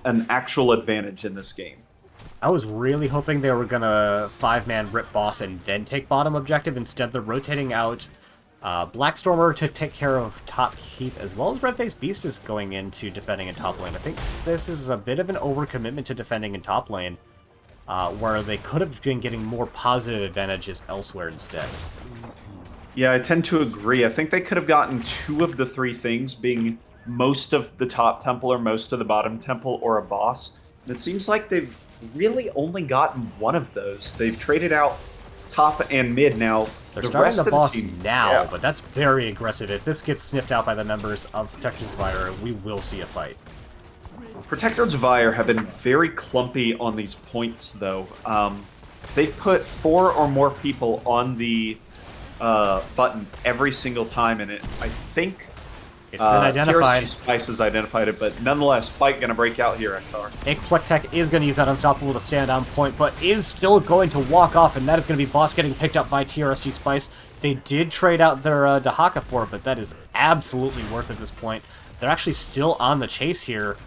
an actual advantage in this game. I was really hoping they were gonna 5-man rip boss and then take bottom objective. Instead, they're rotating out Blackstormer to take care of top keep, as well as Red Face Beast is going into defending in top lane. I think this is a bit of an overcommitment to defending in top lane. where they could have been getting more positive advantages elsewhere instead. Yeah, I tend to agree. I think they could have gotten 2 of the 3 things, being most of the top temple or most of the bottom temple or a boss. And it seems like they've really only gotten 1 of those. They've traded out top and mid now. They're The starting rest the of the boss team, now, yeah. but that's very aggressive. If this gets sniffed out by the members of Protector's Fire, we will see a fight. Protectors of Aiur have been very clumpy on these points, though. They've put 4 or more people on the button every single time, and I think It's been identified. TRSG Spice has identified it, but nonetheless, fight gonna break out here, Ektar. Ikplektek is going to use that Unstoppable to stand on point, but is still going to walk off, and that is going to be boss getting picked up by TRSG Spice. They did trade out their Dahaka for it, but that is absolutely worth it at this point. They're actually still on the chase here,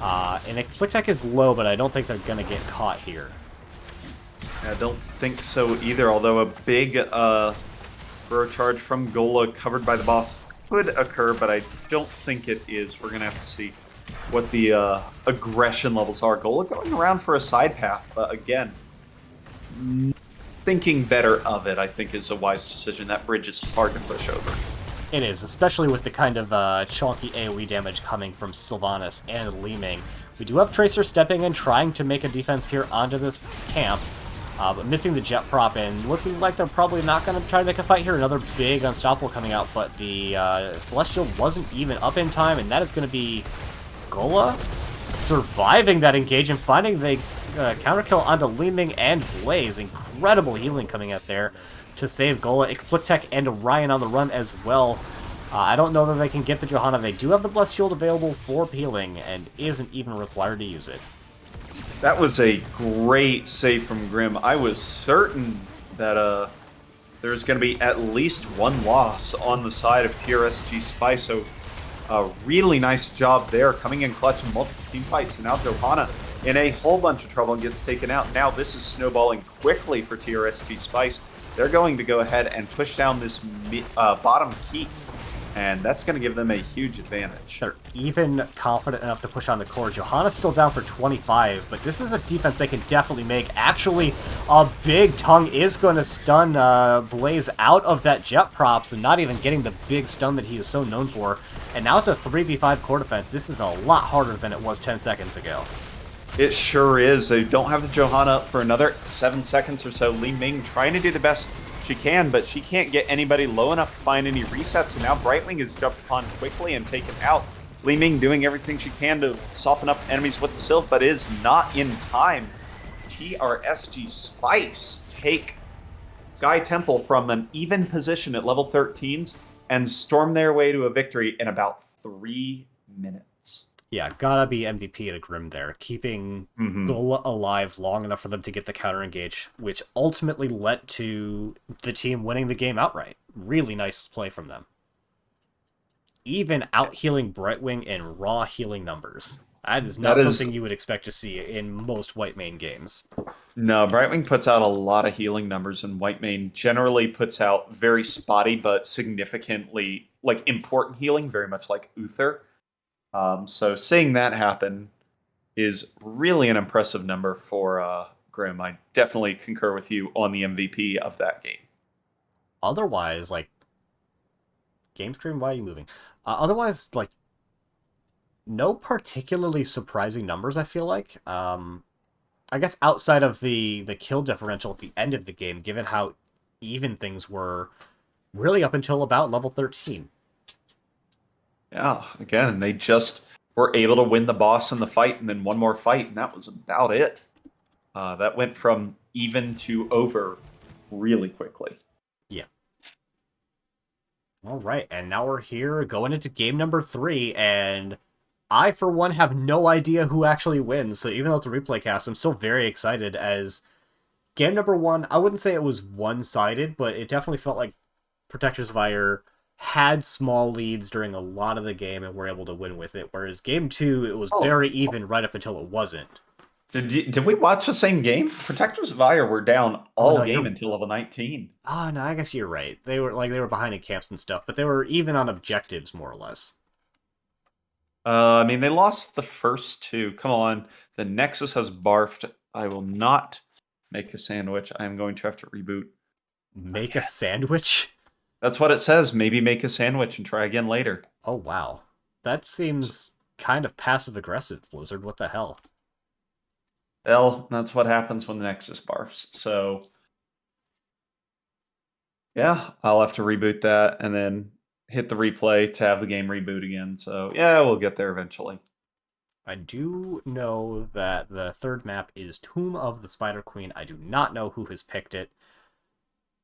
and Ikplektek is low, but I don't think they're going to get caught here. I don't think so either, although a big throw charge from Gola covered by the boss could occur, but I don't think it is. We're going to have to see what the aggression levels are. Gola going around for a side path, but again, thinking better of it, I think, is a wise decision. That bridge is hard to push over. It is, especially with the kind of chunky AoE damage coming from Sylvanas and Li Ming. We do have Tracer stepping in, trying to make a defense here onto this camp, but missing the jet prop and looking like they're probably not going to try to make a fight here. Another big Unstoppable coming out, but the Celestial wasn't even up in time, and that is going to be Gola surviving that engage and finding the counter kill onto Li Ming and Blaze. Incredible healing coming out there to save Gola. Ikplektek and Orion on the run as well. I don't know that they can get the Johanna. They do have the Blessed Shield available for healing and isn't even required to use it. That was a great save from Grim. I was certain that there's going to be at least 1 loss on the side of TRSG Spice, so a really nice job there, coming in clutch in multiple team fights. And now Johanna in a whole bunch of trouble and gets taken out. Now this is snowballing quickly for TRSG Spice. They're going to go ahead and push down this bottom keep, and that's going to give them a huge advantage. They're even confident enough to push on the core. Johanna's still down for 25, but this is a defense they can definitely make. Actually, a big tongue is going to stun Blaze out of that jet props and not even getting the big stun that he is so known for. And now it's a 3v5 core defense. This is a lot harder than it was 10 seconds ago. It sure is. They don't have the Johanna up for another 7 seconds or so. Li Ming trying to do the best she can, but she can't get anybody low enough to find any resets, and now Brightwing is jumped upon quickly and taken out. Li Ming doing everything she can to soften up enemies with the Sylph, but is not in time. TRSG Spice take Sky Temple from an even position at level 13s and storm their way to a victory in about 3 minutes. Yeah, gotta be MVP to Grim there, keeping Gola alive long enough for them to get the counter engage, which ultimately led to the team winning the game outright. Really nice play from them. Even out-healing Brightwing in raw healing numbers. That is not something you would expect to see in most Whitemane games. No, Brightwing puts out a lot of healing numbers, and Whitemane generally puts out very spotty but significantly important healing, very much like Uther. So seeing that happen is really an impressive number for Grim. I definitely concur with you on the MVP of that game. Otherwise, game screen, why are you moving? Otherwise, no particularly surprising numbers, I feel like. I guess outside of the kill differential at the end of the game, given how even things were really up until about level 13. Yeah, again, they just were able to win the boss in the fight and then one more fight, and that was about it. That went from even to over really quickly. Yeah. All right, and now we're here going into game number 3, and I, for one, have no idea who actually wins. So even though it's a replay cast, I'm still very excited as game number 1, I wouldn't say it was one-sided, but it definitely felt like Protectors of Aiur had small leads during a lot of the game and were able to win with it. Whereas game 2, it was very even right up until it wasn't. Did we watch the same game? Protectors of Aiur were down all game until level 19. Oh, no, I guess you're right. They were behind in camps and stuff, but they were even on objectives, more or less. I mean, they lost the first 2. Come on. The Nexus has barfed. I will not make a sandwich. I'm going to have to reboot. Make a sandwich? That's what it says. Maybe make a sandwich and try again later. Oh, wow. That seems kind of passive-aggressive, Blizzard. What the hell? Well, that's what happens when the Nexus barfs. So, yeah, I'll have to reboot that and then hit the replay to have the game reboot again. So, yeah, we'll get there eventually. I do know that the third map is Tomb of the Spider Queen. I do not know who has picked it,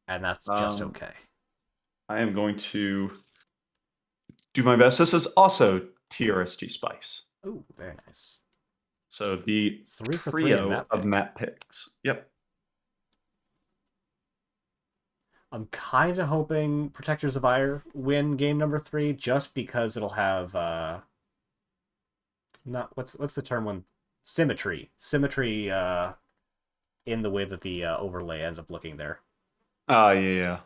and that's just okay. I am going to do my best. This is also TRSG Spice. Ooh, very nice. So the 3 for 3 trio of map picks. Yep. I'm kind of hoping Protectors of Aiur win game number 3, just because it'll have not what's the term when symmetry in the way that the overlay ends up looking there. Yeah.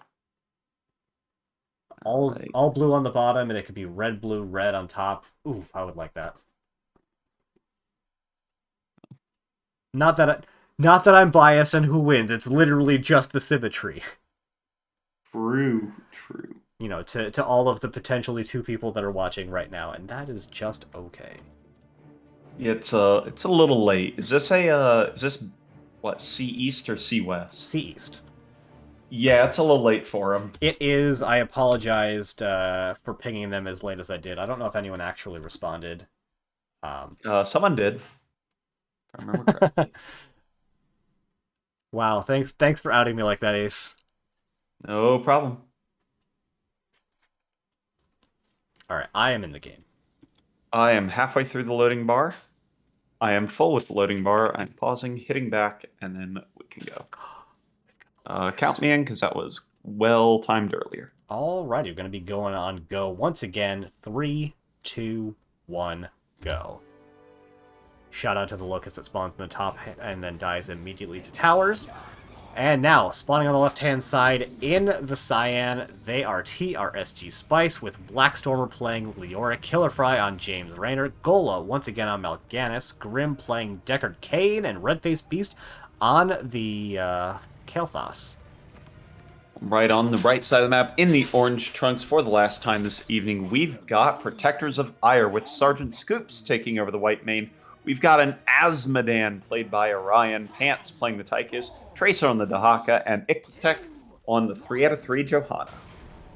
All blue on the bottom, and it could be red, blue, red on top. Ooh, I would like that. Not that I'm biased on who wins. It's literally just the symmetry. True. You know, to all of the potentially 2 people that are watching right now, and that is just okay. It's a little late. Is this what, C East or C West? C East. Yeah, it's a little late for them. It is. I apologized for pinging them as late as I did. I don't know if anyone actually responded. Someone did. If I remember correctly. Wow, thanks for outing me like that, Ace. No problem. Alright, I am in the game. I am halfway through the loading bar. I am full with the loading bar. I'm pausing, hitting back, and then we can go. Count me in, because that was well timed earlier. Alright, you're going to be going on go once again. 3, 2, 1, go. Shout out to the Locust that spawns in the top and then dies immediately to towers. And now, spawning on the left-hand side in the Cyan, they are TRSG Spice with Blackstormer playing Leoric, Killerfry on James Rayner, Gola once again on Mal'Ganis, Grim playing Deckard Cain, and Redface Beast on the Kael'thas. Right on the right side of the map, in the orange trunks for the last time this evening, we've got Protectors of Aiur with Sergeant Scoops taking over the white main. We've got an Azmodan played by Orion, Pants playing the Tychus, Tracer on the Dahaka, and Iklitek on the 3 out of 3 Johanna.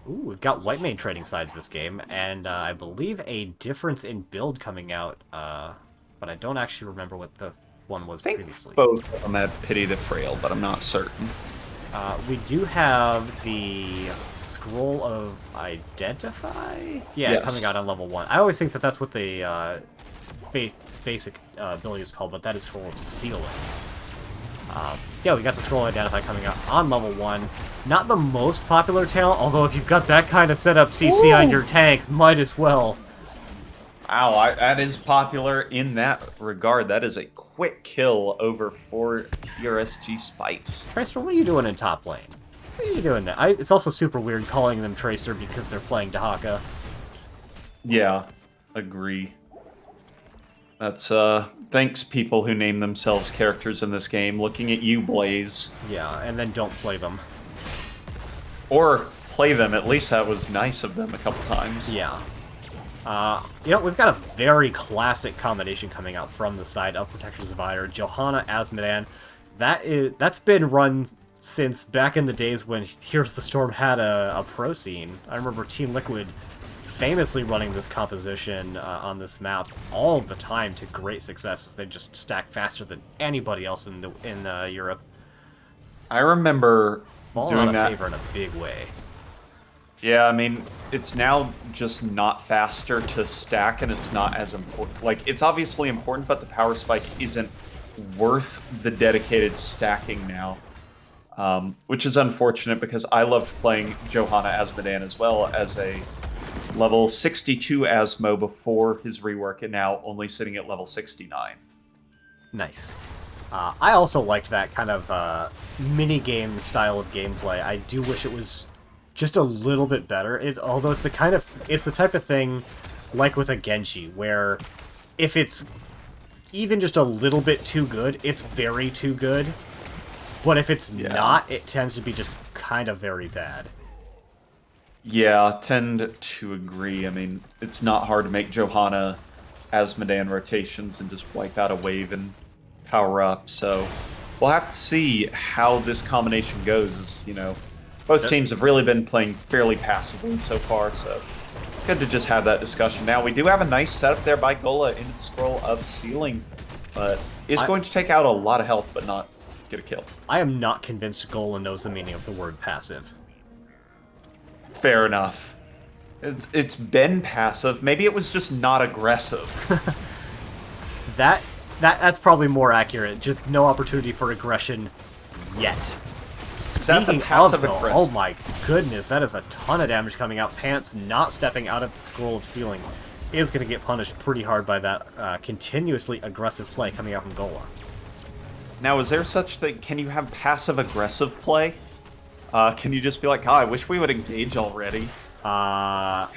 Ooh, we've got white main trading sides this game, and I believe a difference in build coming out, but I don't actually remember what the one was previously. Both of them had Pity the Frail, but I'm not certain. We do have the Scroll of Identify? Yeah, yes. Coming out on level 1. I always think that that's what the basic ability is called, but that is Scroll of Sealing. Yeah, we got the Scroll of Identify coming out on level 1. Not the most popular talent, although if you've got that kind of setup CC on your tank, might as well. Wow, that is popular in that regard. That is a quick kill over for TRSG Spice. Tracer, what are you doing in top lane? What are you doing there? It's also super weird calling them Tracer because they're playing Dahaka. Yeah, agree. That's, thanks people who name themselves characters in this game. Looking at you, Blaze. Yeah, and then don't play them. Or play them, at least that was nice of them a couple times. Yeah. You know, we've got a very classic combination coming out from the side of Protectors of Aiur. Johanna, Azmodan. That's been run since back in the days when Here's the Storm had a pro scene. I remember Team Liquid famously running this composition on this map all the time to great success. They just stack faster than anybody else in Europe. I remember Falling doing out of that. favor in a big way. Yeah, I mean, it's now just not faster to stack, and it's not as important. Like, it's obviously important, but the power spike isn't worth the dedicated stacking now. Which is unfortunate, because I loved playing Johanna Azmodan as well as a level 62 Asmo before his rework, and now only sitting at level 69. Nice. I also liked that kind of mini-game style of gameplay. I do wish it was just a little bit better. Although it's the type of thing like with a Genji, where if it's even just a little bit too good, it's very too good. But if it's not, it tends to be just kind of very bad. Yeah, tend to agree. I mean, it's not hard to make Johanna Asmodean rotations and just wipe out a wave and power up. So we'll have to see how this combination goes. As, you know, both teams have really been playing fairly passively so far. So good to just have that discussion. Now, we do have a nice setup there by Gola into the scroll of Ceiling, but is going to take out a lot of health, but not get a kill. I am not convinced Gola knows the meaning of the word passive. Fair enough. It's been passive. Maybe it was just not aggressive. That's probably more accurate. Just no opportunity for aggression yet. Speaking of, though, oh my goodness, that is a ton of damage coming out. Pants not stepping out of the scroll of Ceiling is going to get punished pretty hard by that continuously aggressive play coming out from Gola. Now, is there such thing? Can you have passive-aggressive play? Can you just be like, oh, I wish we would engage already? I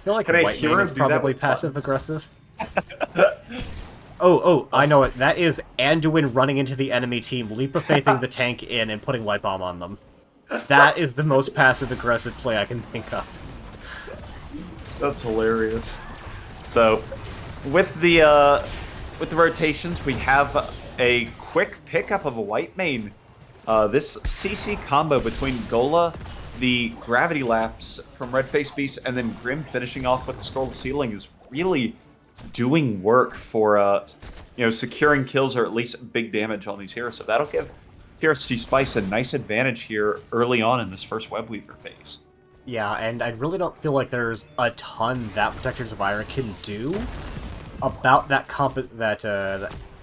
feel like White Mane is probably passive-aggressive. Oh, I know it. That is Anduin running into the enemy team, leap of faithing the tank in, and putting Light Bomb on them. That is the most passive-aggressive play I can think of. That's hilarious. So, with the rotations, we have a quick pickup of a White Mane. This CC combo between Gola, the Gravity Lapse from Red Face Beast, and then Grim finishing off with the Scroll of Ceiling is really doing work for securing kills or at least big damage on these heroes. So that'll give TRSG Spice a nice advantage here early on in this first Webweaver phase. Yeah, and I really don't feel like there's a ton that Protectors of Aiur can do about that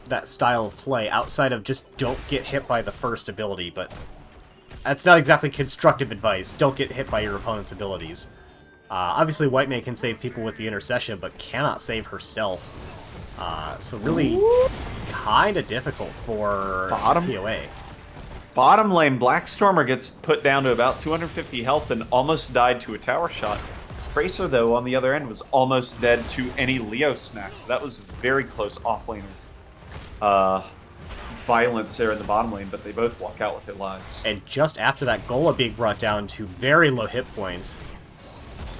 that style of play outside of just don't get hit by the first ability, but that's not exactly constructive advice. Don't get hit by your opponent's abilities. Obviously, White Mane can save people with the Intercession, but cannot save herself. So really kind of difficult for PoA. Bottom lane, Blackstormer gets put down to about 250 health and almost died to a tower shot. Tracer, though, on the other end, was almost dead to any Leo smack, so that was very close offlane violence there in the bottom lane, but they both walk out with their lives. And just after that, Gola being brought down to very low hit points.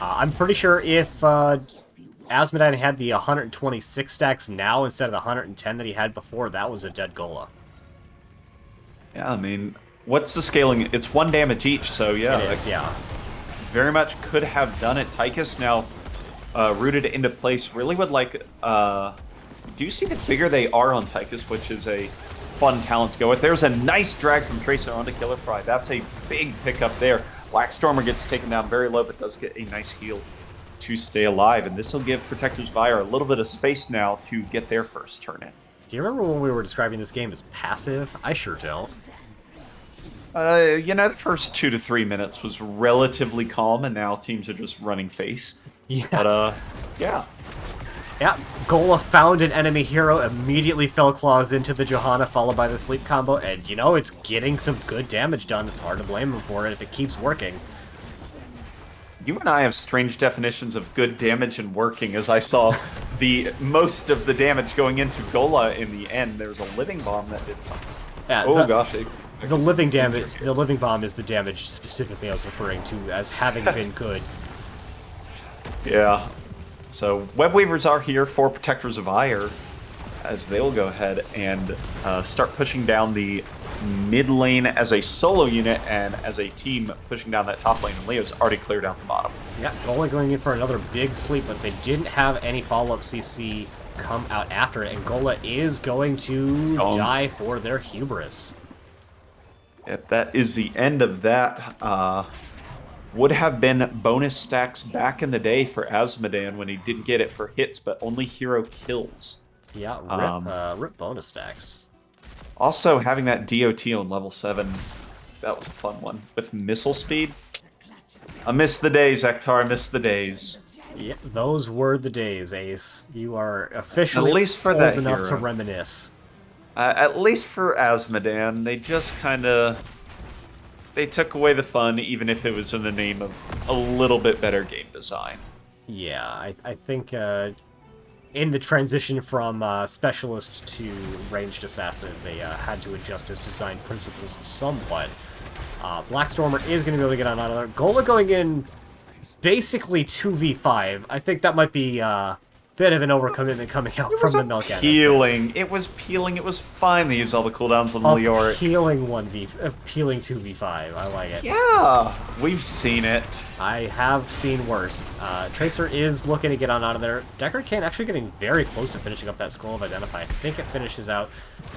I'm pretty sure if Asmodean had the 126 stacks now instead of the 110 that he had before, that was a dead Gola. Yeah, I mean, what's the scaling? It's 1 damage each, so yeah. It is, yeah. Very much could have done it. Tychus now rooted into place. Really would like... do you see the bigger they are on Tychus, which is a fun talent to go with? There's a nice drag from Tracer onto Killer Fry. That's a big pickup there. Blackstormer gets taken down very low, but does get a nice heal to stay alive. And this will give Protectors of Aiur a little bit of space now to get their first turn in. Do you remember when we were describing this game as passive? I sure don't. The first 2 to 3 minutes was relatively calm, and now teams are just running face. Yeah. But, yeah. Yeah, Gola found an enemy hero, immediately fell claws into the Johanna, followed by the sleep combo, and, it's getting some good damage done. It's hard to blame him for it if it keeps working. You and I have strange definitions of good damage and working, as I saw the most of the damage going into Gola in the end. There was a living bomb that did something. Yeah, gosh. The living bomb is the damage specifically I was referring to as having been good. Yeah. So Webweavers are here for Protectors of Aiur, as they'll go ahead and start pushing down the mid lane as a solo unit, and as a team pushing down that top lane, and Leo's already cleared out the bottom. Yeah, Gola going in for another big sleep, but they didn't have any follow-up CC come out after it, and Gola is going to die for their hubris. Yep, that is the end of that. Would have been bonus stacks back in the day for Asmodean when he didn't get it for hits, but only hero kills. Yeah, rip bonus stacks. Also, having that DOT on level 7, that was a fun one. With missile speed. I miss the days, Ektar, I miss the days. Yeah, those were the days, Ace. You are officially at least for old that enough hero. to reminisce. At least for Asmodean, they just kind of... They took away the fun, even if it was in the name of a little bit better game design. Yeah, I think in the transition from specialist to ranged assassin, they had to adjust his design principles somewhat. Blackstormer is going to be able to get on another. Gola going in basically 2v5. I think that might be a bit of an overcommitment coming out from the Milk peeling. It was peeling. It was fine. They used all the cooldowns on the Lior. Peeling 2v5. I like it. Yeah, we've seen it. I have seen worse. Tracer is looking to get on out of there. Deckard Kane actually getting very close to finishing up that Scroll of Identify. I think it finishes out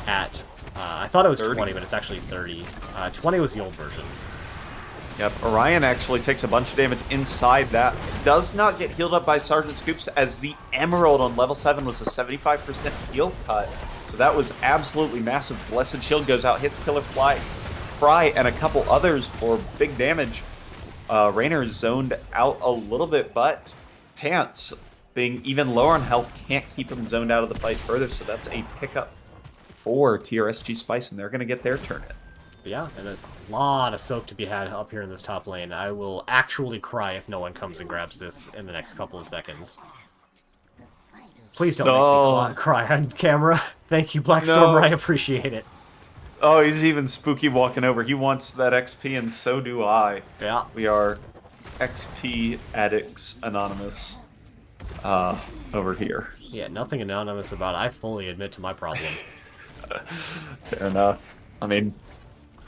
at, I thought it was 30. 20, but it's actually 30. 20 was the old version. Yep, Orion actually takes a bunch of damage inside that. Does not get healed up by Sergeant Scoops, as the Emerald on level 7 was a 75% heal cut. So that was absolutely massive. Blessed Shield goes out, hits Killer Fry, and a couple others for big damage. Raynor is zoned out a little bit, but Pants, being even lower on health, can't keep him zoned out of the fight further. So that's a pickup for TRSG Spice, and they're going to get their turn in. Yeah, and there's a lot of soak to be had up here in this top lane. I will actually cry if no one comes and grabs this in the next couple of seconds. Please don't make me cry on camera. Thank you, Blackstormer. I appreciate it. Oh, he's even spooky walking over. He wants that XP, and so do I. Yeah. We are XP Addicts Anonymous over here. Yeah, nothing anonymous about it. I fully admit to my problem. Fair enough. I mean,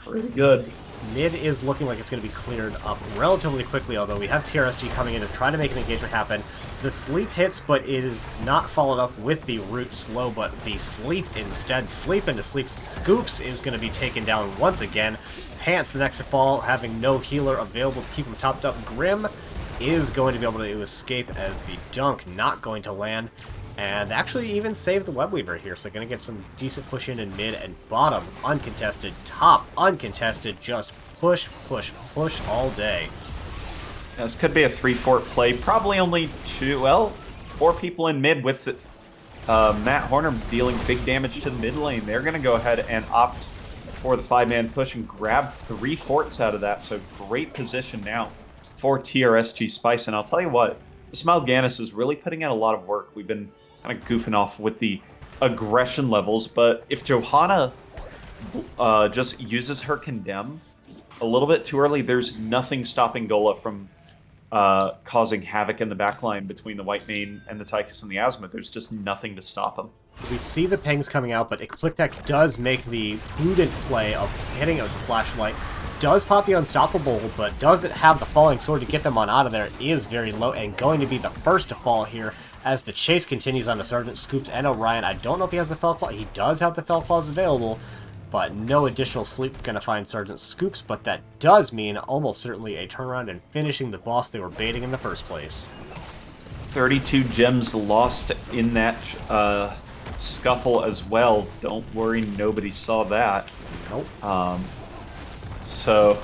pretty good. Mid is looking like it's going to be cleared up relatively quickly, although we have TRSG coming in to try to make an engagement happen. The sleep hits, but it is not followed up with the root slow, but the sleep instead. Sleep into sleep scoops is going to be taken down once again. Pants, the next to fall, having no healer available to keep him topped up. Grim is going to be able to escape as the dunk not going to land. And actually even save the Web Weaver here, so going to get some decent push in mid and bottom. Uncontested, top uncontested, just push, push, push all day. Now, this could be a 3-fort play. Probably only 4 people in mid with Matt Horner dealing big damage to the mid lane. They're going to go ahead and opt for the 5-man push and grab 3 forts out of that. So great position now for TRSG Spice. And I'll tell you what, this Mal'Ganis is really putting in a lot of work. We've been kind of goofing off with the aggression levels, but if Johanna just uses her Condemn a little bit too early, there's nothing stopping Gola from causing havoc in the backline between the Whitemane and the Tychus and the Azimuth. There's just nothing to stop him. We see the pings coming out, but Ecliptech does make the prudent play of hitting a flashlight. Does pop the Unstoppable, but does it have the Falling Sword to get them on out of there? Is very low and going to be the first to fall here as the chase continues on to Sergeant Scoops and Orion. I don't know if he has the Fell Claw. He does have the Fell Claws available, but no additional sleep going to find Sergeant Scoops, but that does mean almost certainly a turnaround and finishing the boss they were baiting in the first place. 32 gems lost in that scuffle as well. Don't worry, nobody saw that. Nope. So,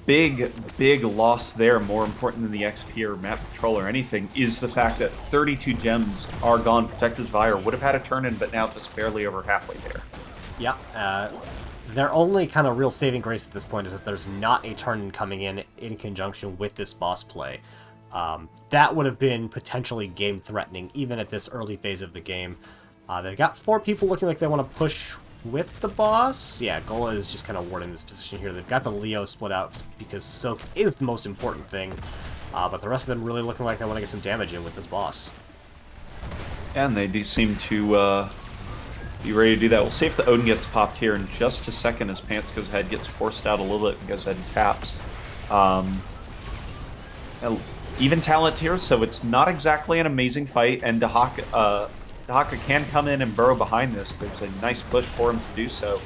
big loss there. More important than the XP or map control or anything is the fact that 32 gems are gone. Protector's Fire would have had a turn-in, but now just barely over halfway there. Yeah, their only kind of real saving grace at this point is that there's not a turn-in coming in conjunction with this boss play. That would have been potentially game-threatening, even at this early phase of the game. They've got 4 people looking like they want to push with the boss. Yeah, Gola is just kind of warding this position here. They've got the Leo split out because Soak is the most important thing, but the rest of them really looking like they want to get some damage in with this boss. And they do seem to be ready to do that. We'll see if the Odin gets popped here in just a second as Pants goes ahead, gets forced out a little bit, and goes ahead and taps. Even talent here, so it's not exactly an amazing fight, and Dahaka can come in and burrow behind this. There's a nice push for him to do so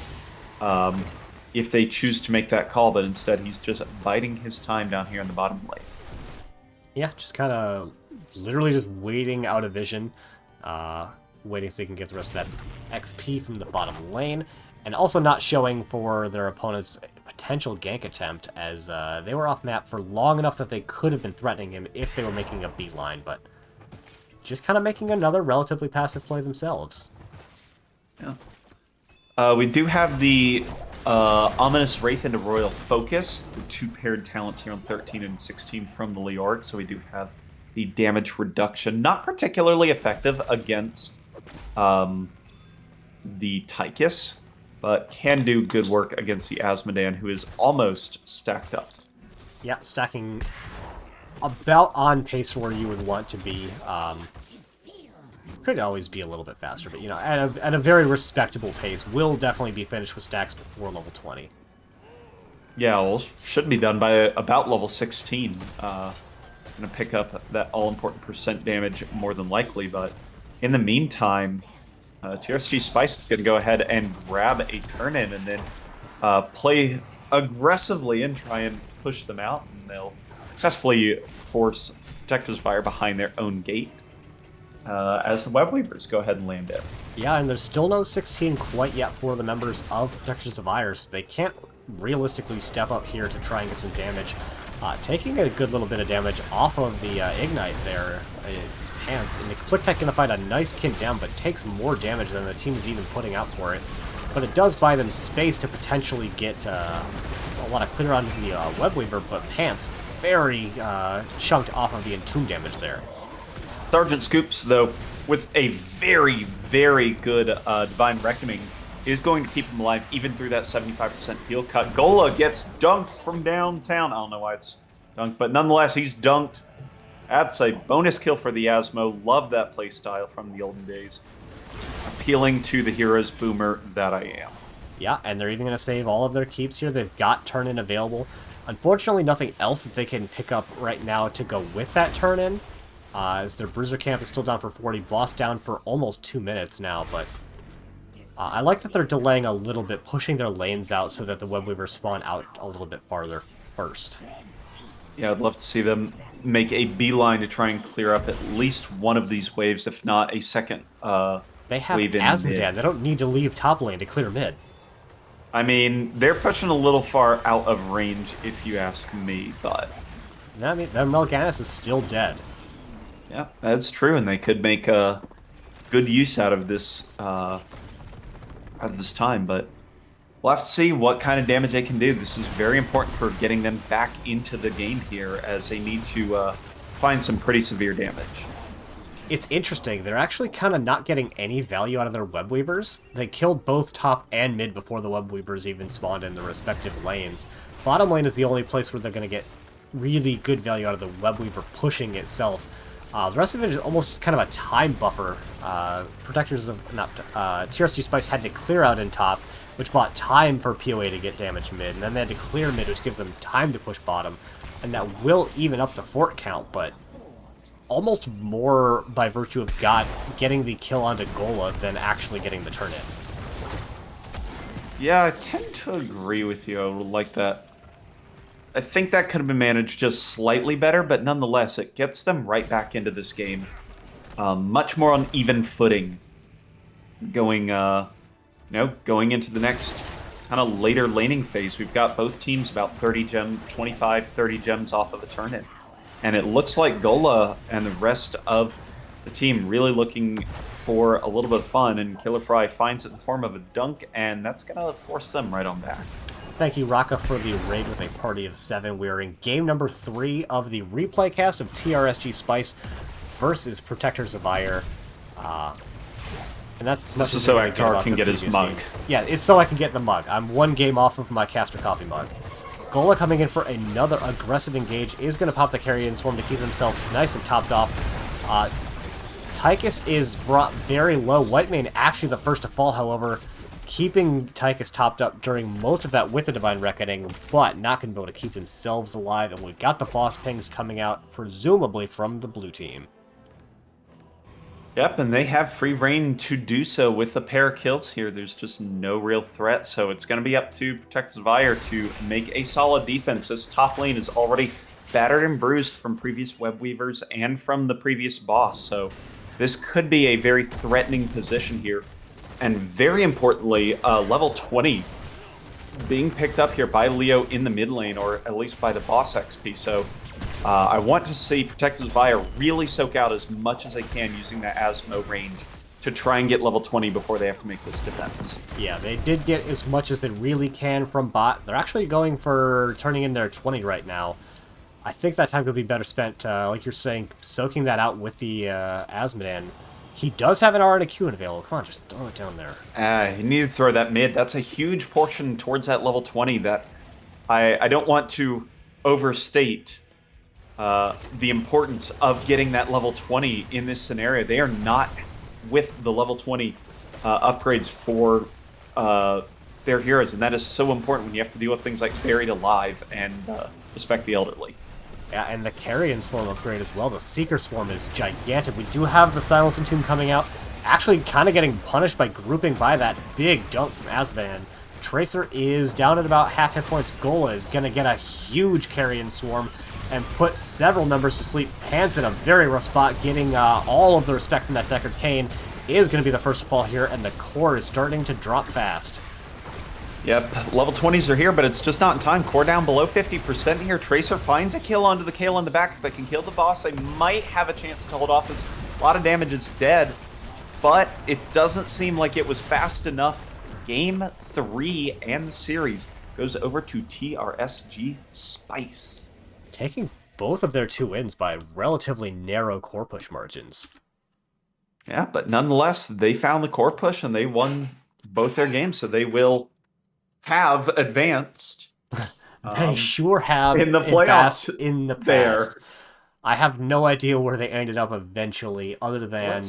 if they choose to make that call, but instead he's just biding his time down here in the bottom lane. Yeah, just kind of literally just waiting out of vision, waiting so he can get the rest of that XP from the bottom lane, and also not showing for their opponent's potential gank attempt, as they were off map for long enough that they could have been threatening him if they were making a beeline, but just kind of making another relatively passive play themselves. Yeah. We do have the Ominous Wraith into Royal Focus, the 2 paired talents here on 13 and 16 from the Leoric, so we do have the damage reduction. Not particularly effective against the Tychus, but can do good work against the Asmodan, who is almost stacked up. Yeah, stacking about on pace where you would want to be. Could always be a little bit faster, but, you know, at a very respectable pace. Will definitely be finished with stacks before level 20. Yeah, well, should be done by about level 16. Gonna pick up that all-important percent damage more than likely, but in the meantime, TRSG Spice is going to go ahead and grab a turn-in and then play aggressively and try and push them out, and they'll successfully force Protector's Fire behind their own gate as the Web Weavers go ahead and land it. Yeah, and there's still no 16 quite yet for the members of Protectors of Aiur, so they can't realistically step up here to try and get some damage. Taking a good little bit of damage off of the Ignite there, his pants, and the Click-Tech going to find a nice Kin down, but takes more damage than the team is even putting out for it. But it does buy them space to potentially get a lot of clear onto the Web Weaver, but Pants very chunked off of the Entomb damage there. Sergeant Scoops, though, with a very, very good Divine Reckoning, is going to keep him alive even through that 75% heal cut. Gola gets dunked from downtown. I don't know why it's dunked, but nonetheless, he's dunked. That's a bonus kill for the Asmo. Love that playstyle from the olden days. Appealing to the heroes boomer that I am. Yeah, and they're even going to save all of their keeps here. They've got turn-in available. Unfortunately, nothing else that they can pick up right now to go with that turn-in. As their Bruiser Camp is still down for 40, boss down for almost 2 minutes now, but I like that they're delaying a little bit, pushing their lanes out so that the Web Weavers spawn out a little bit farther first. Yeah, I'd love to see them make a beeline to try and clear up at least one of these waves, if not a second They have wave in Asmodan. They don't need to leave top lane to clear mid. I mean, they're pushing a little far out of range, if you ask me, but... I mean, their Melganis is still dead. Yeah, that's true, and they could make a good use out of this time, but we'll have to see what kind of damage they can do. This is very important for getting them back into the game here, as they need to find some pretty severe damage. It's interesting. They're actually kind of not getting any value out of their Web Weavers. They killed both top and mid before the Web Weavers even spawned in the respective lanes. Bottom lane is the only place where they're going to get really good value out of the Web Weaver pushing itself. The rest of it is almost just kind of a time buffer. Protectors of TRSG Spice had to clear out in top, which bought time for PoA to get damage mid, and then they had to clear mid, which gives them time to push bottom, and that will even up the fort count, but almost more by virtue of getting the kill onto Gola than actually getting the turn-in. Yeah, I tend to agree with you. I would like that. I think that could have been managed just slightly better, but nonetheless, it gets them right back into this game. Much more on even footing. Going into the next kind of later laning phase. We've got both teams about 25, 30 gems off of a turn-in. And it looks like Gola and the rest of the team really looking for a little bit of fun, and Killer Fry finds it in the form of a dunk, and that's going to force them right on back. Thank you, Raka, for the raid with a party of 7. We're in game number 3 of the replay cast of TRSG Spice versus Protectors of Aiur. And that's as much This is as so we're gonna Aiur about can the get his previous mug. games. Yeah, it's so I can get the mug. I'm 1 game off of my caster copy mug. Gola coming in for another aggressive engage is going to pop the Carrion Swarm to keep themselves nice and topped off. Tychus is brought very low. Whitemane actually the first to fall, however, keeping Tychus topped up during most of that with the Divine Reckoning, but not going to be able to keep themselves alive, and we've got the boss pings coming out, presumably from the blue team. Yep, and they have free reign to do so with a pair of kills here. There's just no real threat, so it's going to be up to Protectors of Aiur to make a solid defense. This top lane is already battered and bruised from previous Web Weavers and from the previous boss, so this could be a very threatening position here. And very importantly, level 20 being picked up here by Leo in the mid lane, or at least by the boss XP. So I want to see Protectors of Aiur really soak out as much as they can using that Asmo range to try and get level 20 before they have to make this defense. Yeah, they did get as much as they really can from bot. They're actually going for turning in their 20 right now. I think that time could be better spent, like you're saying, soaking that out with the Asmodan. He does have an R and a Q available. Come on, just throw it down there. You need to throw that mid. That's a huge portion towards that level 20 that I don't want to overstate the importance of getting that level 20 in this scenario. They are not with the level 20 upgrades for their heroes, and that is so important when you have to deal with things like Buried Alive and Respect the Elderly. Yeah, and the Carrion Swarm upgrade as well. The Seeker Swarm is gigantic. We do have the Silence Entomb coming out. Actually kind of getting punished by grouping by that big dump from Asban. Tracer is down at about half hit points. Gola is going to get a huge Carrion Swarm and put several members to sleep. Pan's in a very rough spot, getting all of the respect from that Deckard Cain. Is going to be the first to fall here, and the core is starting to drop fast. Yep, level 20s are here, but it's just not in time. Core down below 50% here. Tracer finds a kill onto the Kale on the back. If they can kill the boss, they might have a chance to hold off, as a lot of damage is dead. But it doesn't seem like it was fast enough. Game 3 and the series goes over to TRSG Spice. Taking both of their 2 wins by relatively narrow core push margins. Yeah, but nonetheless, they found the core push and they won both their games, so they will have advanced. They sure have in the playoffs in the past. There. I have no idea where they ended up eventually, other than,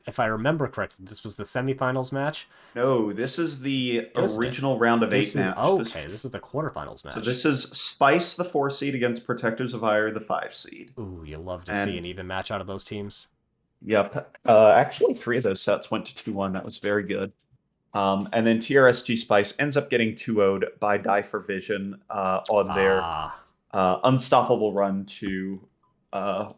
if I remember correctly, this was the semifinals match. No, this is the original round of 8 match. This is the quarterfinals match. So this is Spice, the 4 seed, against Protectors of Aiur, the 5 seed. Ooh, you love to see an even match out of those teams. Yep. Actually, 3 of those sets went to 2-1. That was very good. And then TRSG Spice ends up getting 2-0'd by Die for Vision on their unstoppable run to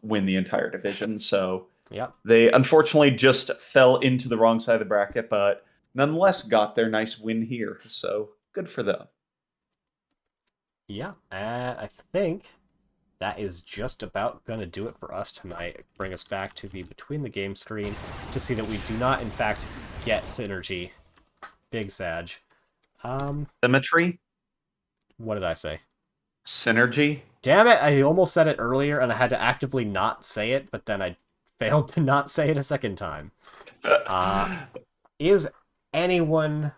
win the entire division. So yep. They unfortunately just fell into the wrong side of the bracket, but nonetheless got their nice win here. So good for them. Yeah, I think that is just about going to do it for us tonight. Bring us back to the Between the Game screen to see that we do not, in fact, get Synergy. Big Sag. Symmetry? What did I say? Synergy? Damn it, I almost said it earlier, and I had to actively not say it, but then I failed to not say it a second time. Is anyone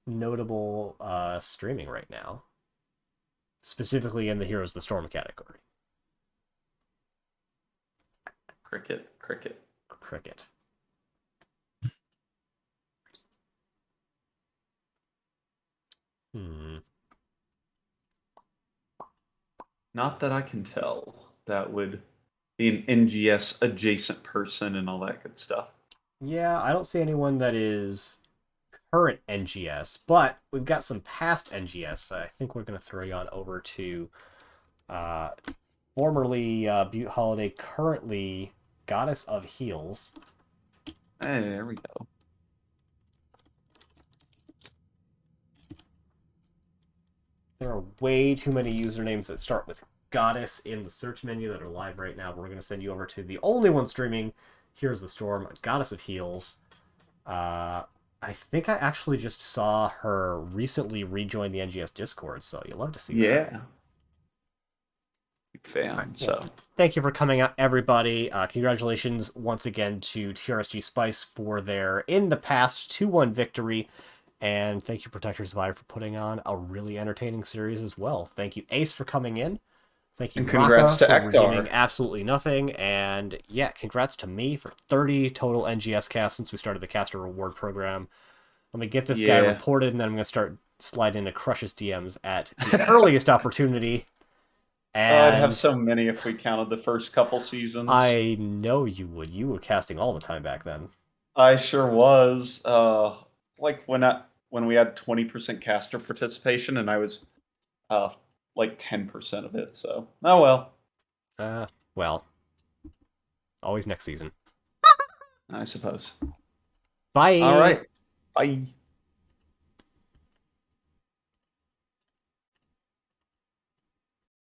notable streaming right now? Specifically in the Heroes of the Storm category. Cricket. Not that I can tell. That would be an NGS adjacent person and all that good stuff. Yeah, I don't see anyone that is current NGS, but we've got some past NGS. I think we're going to throw you on over to formerly Butte Holiday, currently Goddess of Heals. Hey, there we go. There are way too many usernames that start with Goddess in the search menu that are live right now. We're going to send you over to the only one streaming. Here's the Storm, Goddess of Heals. I think I actually just saw her recently rejoin the NGS Discord, so you'll love to see that. Yeah. Big fan, right, so. Well, thank you for coming out, everybody. Congratulations once again to TRSG Spice for their, in the past, 2-1 victory. And thank you, Protectors of Aiur, for putting on a really entertaining series as well. Thank you, Ace, for coming in. Thank you, and congrats Raka, to for Ektar. redeeming absolutely nothing. And yeah, congrats to me for 30 total NGS casts since we started the caster reward program. Let me get this guy reported, and then I'm going to start sliding into Crush's DMs at the earliest opportunity. And I'd have so many if we counted the first couple seasons. I know you would. You were casting all the time back then. I sure was. Like when we had 20% caster participation, and I was like 10% of it. So oh well. Well, always next season. I suppose. Bye. All right. Bye.